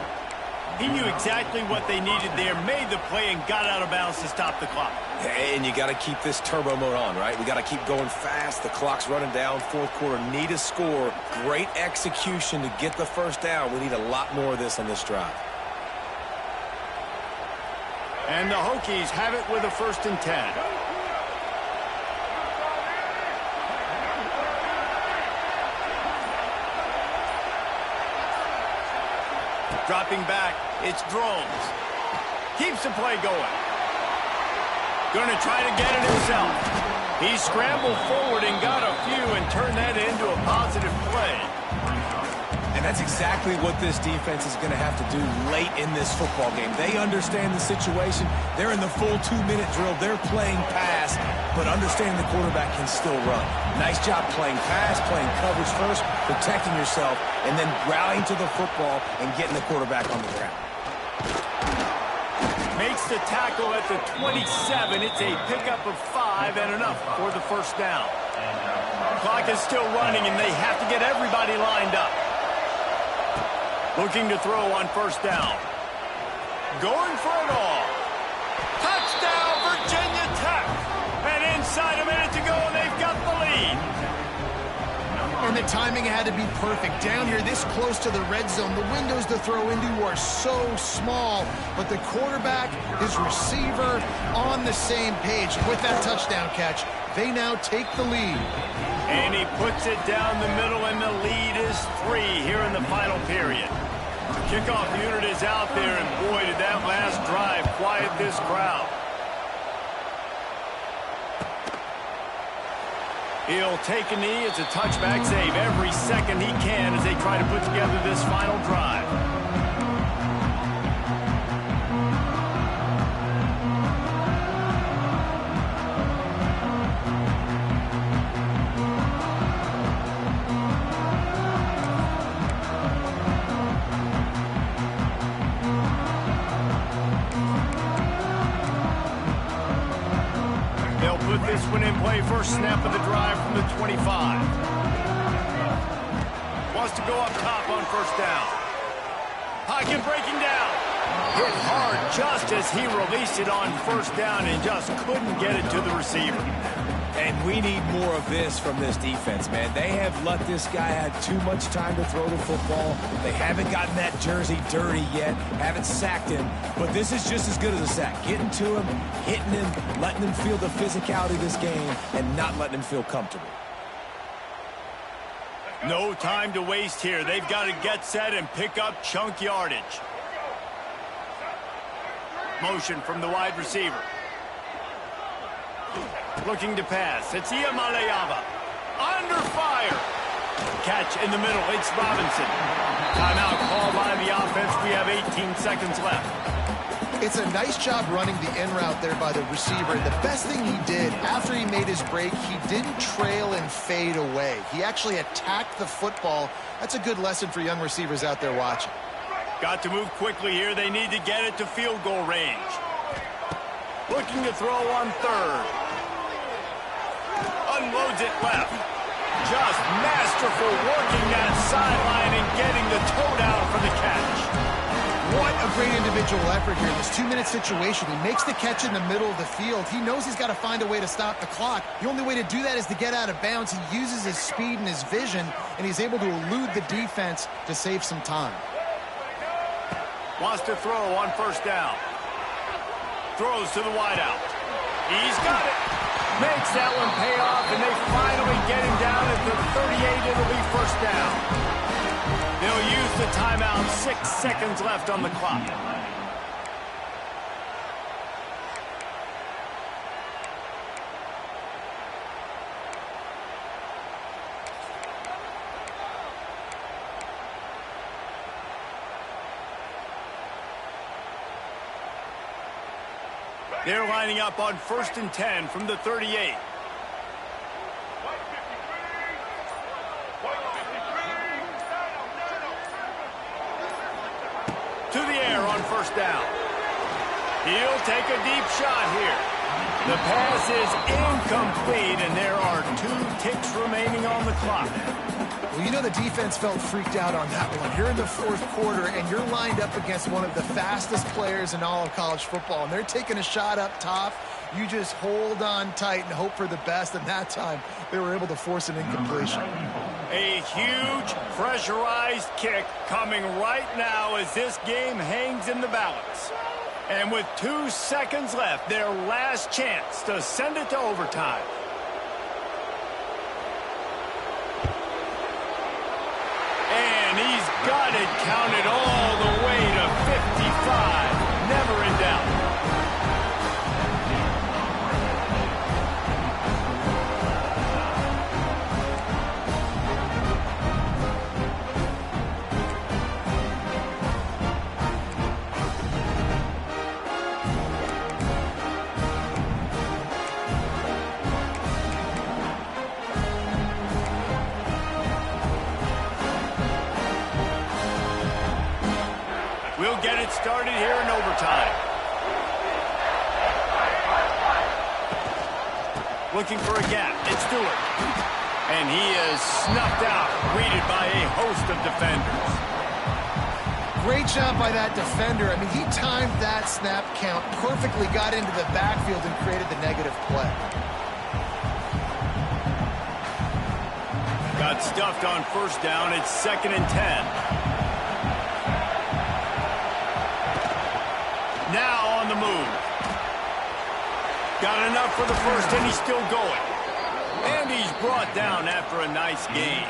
He knew exactly what they needed there, made the play, and got out of bounds to stop the clock. And you got to keep this turbo mode on, right? We got to keep going fast. The clock's running down. 4th quarter, need a score. Great execution to get the 1st down. We need a lot more of this on this drive. And the Hokies have it with a 1st and 10. Dropping back, it's Drones. Keeps the play going. Going to try to get it himself. He scrambled forward and got a few and turned that into a positive play. And that's exactly what this defense is going to have to do late in this football game. They understand the situation. They're in the full 2-minute drill. They're playing pass, but understanding the quarterback can still run. Nice job playing pass, playing coverage first, protecting yourself, and then rallying to the football and getting the quarterback on the ground. Makes the tackle at the 27. It's a pickup of 5 and enough for the first down. Clock is still running, and they have to get everybody lined up. Looking to throw on first down. Going for it all. Touchdown, Virginia Tech. And inside a minute to go, and they've got the lead. And the timing had to be perfect. Down here, this close to the red zone, the windows to throw into are so small. But the quarterback, his receiver, on the same page. With that touchdown catch, they now take the lead. And he puts it down the middle, and the lead is 3 here in the final period. The kickoff unit is out there, and boy, did that last drive quiet this crowd. He'll take a knee. It's a touchback save every second he can as they try to put together this final drive. Put this one in play. First snap of the drive from the 25. Wants to go up top on first down. Pocket breaking down. Hit hard just as he released it on first down and just couldn't get it to the receiver. And we need more of this from this defense, man. They have let this guy have too much time to throw the football. They haven't gotten that jersey dirty yet, haven't sacked him. But this is just as good as a sack. Getting to him, hitting him, letting him feel the physicality of this game, and not letting him feel comfortable. No time to waste here. They've got to get set and pick up chunk yardage. Motion from the wide receiver. Looking to pass. It's Iamaleava. Under fire. Catch in the middle. It's Robinson. Timeout called by the offense. We have 18 seconds left. It's a nice job running the in route there by the receiver. And the best thing he did after he made his break, he didn't trail and fade away. He actually attacked the football. That's a good lesson for young receivers out there watching. Got to move quickly here. They need to get it to field goal range. Looking to throw on third. Unloads it left. Just masterful working that sideline and getting the toe down for the catch. What a great individual effort here in this 2-minute situation. He makes the catch in the middle of the field. He knows he's got to find a way to stop the clock. The only way to do that is to get out of bounds. He uses his speed and his vision, and he's able to elude the defense to save some time. Wants to throw on first down. Throws to the wideout. He's got it. Makes that one pay off, and they finally get him down at the 38. It'll be first down. They'll use the timeout. 6 seconds left on the clock. They're lining up on 1st and 10 from the 38. To the air on first down. He'll take a deep shot here. The pass is incomplete, and there are 2 ticks remaining on the clock. Well, you know the defense felt freaked out on that one. You're in the 4th quarter, and you're lined up against one of the fastest players in all of college football, and they're taking a shot up top. You just hold on tight and hope for the best, and that time they were able to force an incompletion. A huge pressurized kick coming right now as this game hangs in the balance. And with 2 seconds left, their last chance to send it to overtime. And he's got it counted all the way to 55. Never in doubt. he'll get it started here in overtime. Looking for a gap. It's Stewart. And he is snuffed out, greeted by a host of defenders. Great job by that defender. I mean, he timed that snap count perfectly, got into the backfield and created the negative play. Got stuffed on first down. It's 2nd and 10. Now on the move. Got enough for the first, and he's still going. And he's brought down after a nice gain.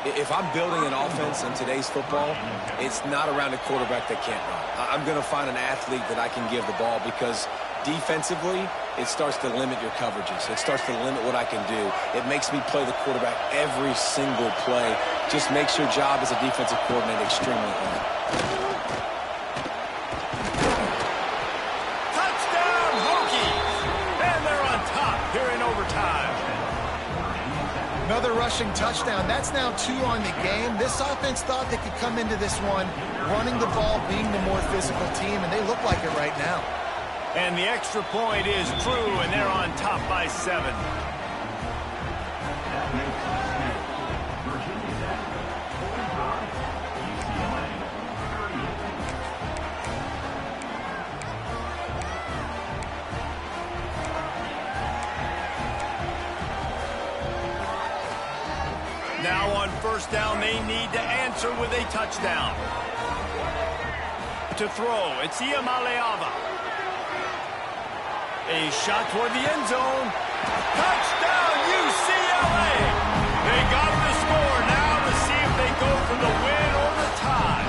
If I'm building an offense in today's football, it's not around a quarterback that can't run. I'm going to find an athlete that I can give the ball because defensively, it starts to limit your coverages. It starts to limit what I can do. It makes me play the quarterback every single play. Just makes your job as a defensive coordinator extremely hard. Touchdown, Hokies! And they're on top here in overtime. Another rushing touchdown. That's now 2 on the game. This offense thought they could come into this one running the ball, being the more physical team, and they look like it right now. And the extra point is true, and they're on top by 7. That makes it 6. Virginia Tech, overtime. UCLA, 38. Now on first down, they need to answer with a touchdown. To throw, it's Iamaleava. A shot toward the end zone. Touchdown, UCLA! They got the score now to see if they go for the win or the tie.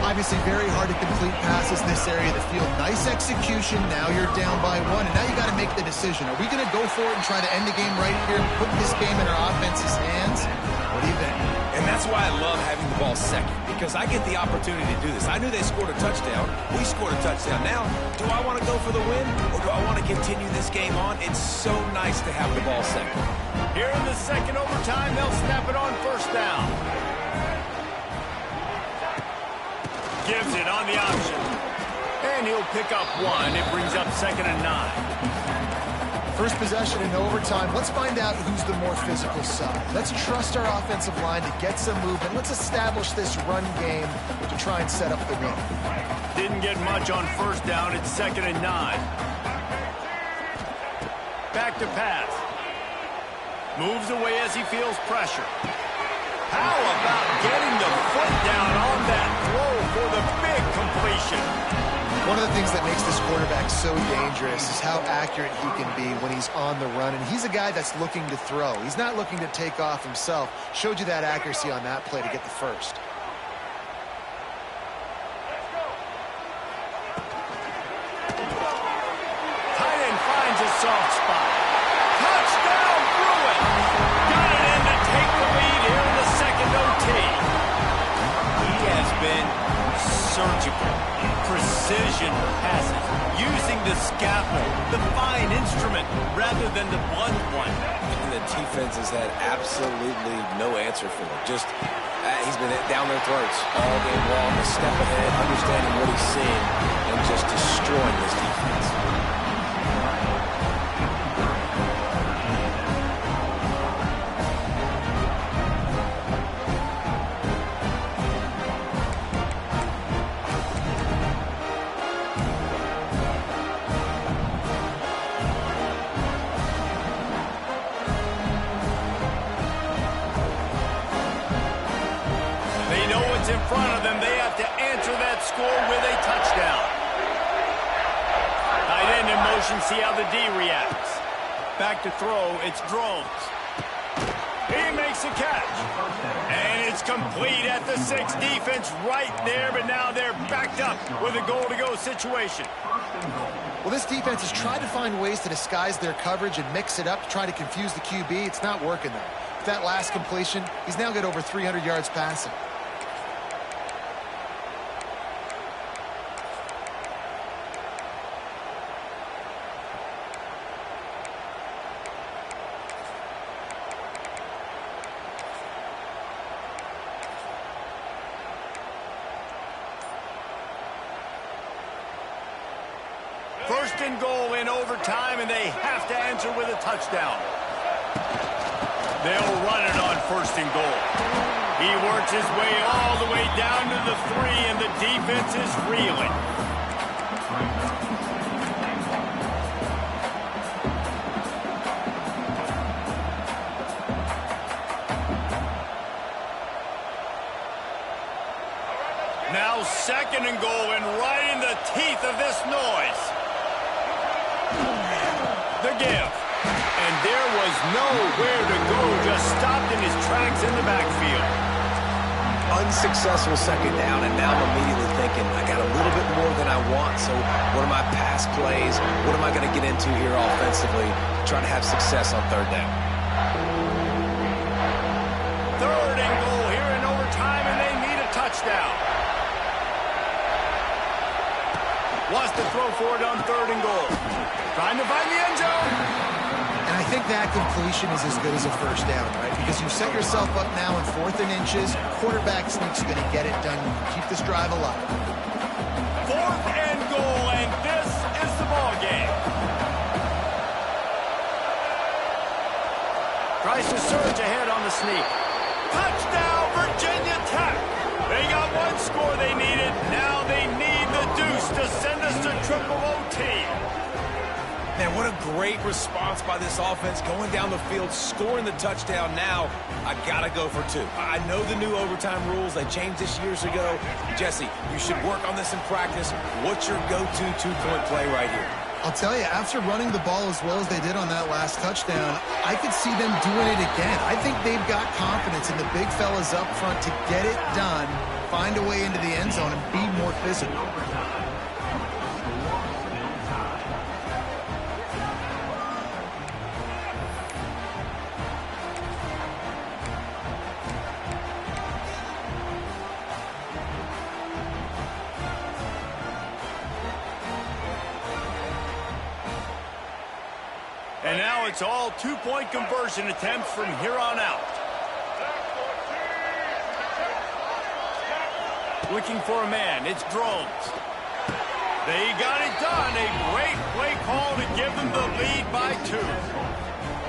Obviously very hard to complete passes this area of the field. Nice execution. Now you're down by 1, and now you got to make the decision. Are we going to go for it and try to end the game right here and put this game in our offense's hands? What do you think? And that's why I love having the ball second, because I get the opportunity to do this. I knew they scored a touchdown. We scored a touchdown. Now, do I want to go for the win, or do I want to continue this game on? It's so nice to have the ball second. Here in the second overtime, they'll snap it on first down. Gives it on the option. And he'll pick up 1. It brings up 2nd and 9. First possession in overtime. Let's find out who's the more physical side. Let's trust our offensive line to get some movement. Let's establish this run game to try and set up the run. Didn't get much on first down. It's 2nd and 9. Back to pass. Moves away as he feels pressure. How about getting the foot down on that throw for the big completion? One of the things that makes this quarterback so dangerous is how accurate he can be when he's on the run. And he's a guy that's looking to throw. He's not looking to take off himself. Showed you that accuracy on that play to get the first. Tight end finds a soft spot. Touchdown, Bruins! Got it in to take the lead here in the second OT. He has been surgical. Precision passes, using the scalpel, the fine instrument, rather than the blunt one. And the defense has had absolutely no answer for it. Just, he's been down their throats all game long, a step ahead, understanding what he's seeing, and just destroying this defense. In front of them, they have to answer that score with a touchdown. Tight end in motion, see how the D reacts. Back to throw, it's Drones. He makes a catch. And it's complete at the 6. Defense right there, but now they're backed up with a goal-to-go situation. Well, this defense has tried to find ways to disguise their coverage and mix it up to try to confuse the QB. It's not working, though. With that last completion, he's now got over 300 yards passing. First and goal in overtime, and they have to answer with a touchdown. They'll run it on first and goal. He works his way all the way down to the 3, and the defense is reeling. Now second and goal, and right in the teeth of this noise. The give. And there was nowhere to go, just stopped in his tracks in the backfield. Unsuccessful second down, and now I'm immediately thinking, I got a little bit more than I want, so what are my pass plays? What am I going to get into here offensively? Try to have success on third down. Third and goal here in overtime, and they need a touchdown. Wants to throw for it on third and goal. Trying to find the end zone. And I think that completion is as good as a first down, right? Because you set yourself up now in 4th and inches. Quarterback sneak's going to get it done. You can keep this drive alive. 4th and goal, and this is the ball game. Tries to surge ahead on the sneak. Touchdown, Virginia Tech. They got one score they needed. Now they need the deuce to send us to triple OT. Man, what a great response by this offense, going down the field, scoring the touchdown. Now, I got to go for 2. I know the new overtime rules. They changed this years ago. Jesse, you should work on this in practice. What's your go-to 2-point play right here? I'll tell you, after running the ball as well as they did on that last touchdown, I could see them doing it again. I think they've got confidence in the big fellas up front to get it done, find a way into the end zone, and be more physical. And now it's all 2-point conversion attempts from here on out. Looking for a man. It's Drones. They got it done. A great play call to give them the lead by 2.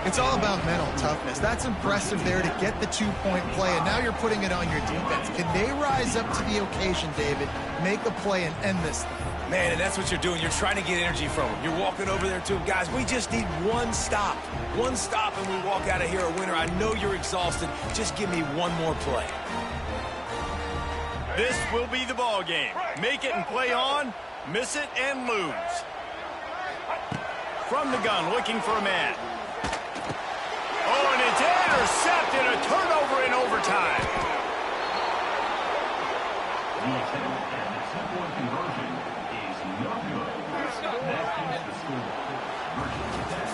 It's all about mental toughness. That's impressive there to get the 2-point play, and now you're putting it on your defense. Can they rise up to the occasion, David, make a play and end this thing? Man, and that's what you're doing. You're trying to get energy from them. You're walking over there to them. Guys, we just need one stop. One stop, and we walk out of here a winner. I know you're exhausted. Just give me one more play. This will be the ball game. Make it and play on, miss it and lose. From the gun, looking for a man. Oh, and it's intercepted. A turnover in overtime. The attempt at the 2-point conversion is no good. That keeps the score. Virginia Tech.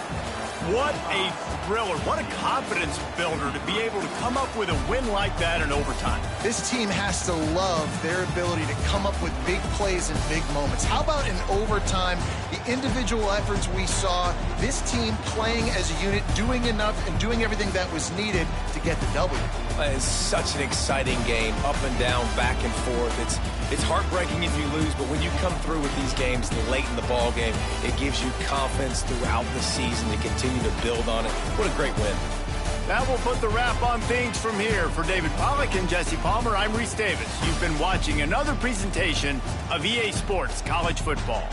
What a thriller. What a confidence builder to be able to come up with a win like that in overtime. This team has to love their ability to come up with big plays and big moments. How about in overtime, the individual efforts we saw, this team playing as a unit, doing enough and doing everything that was needed to get the W. It's such an exciting game, up and down, back and forth. It's heartbreaking if you lose, but when you come through with these games late in the ball game, it gives you confidence throughout the season to continue to build on it. What a great win. That will put the wrap on things from here. For David Pollack and Jesse Palmer, I'm Reese Davis. You've been watching another presentation of EA Sports College Football.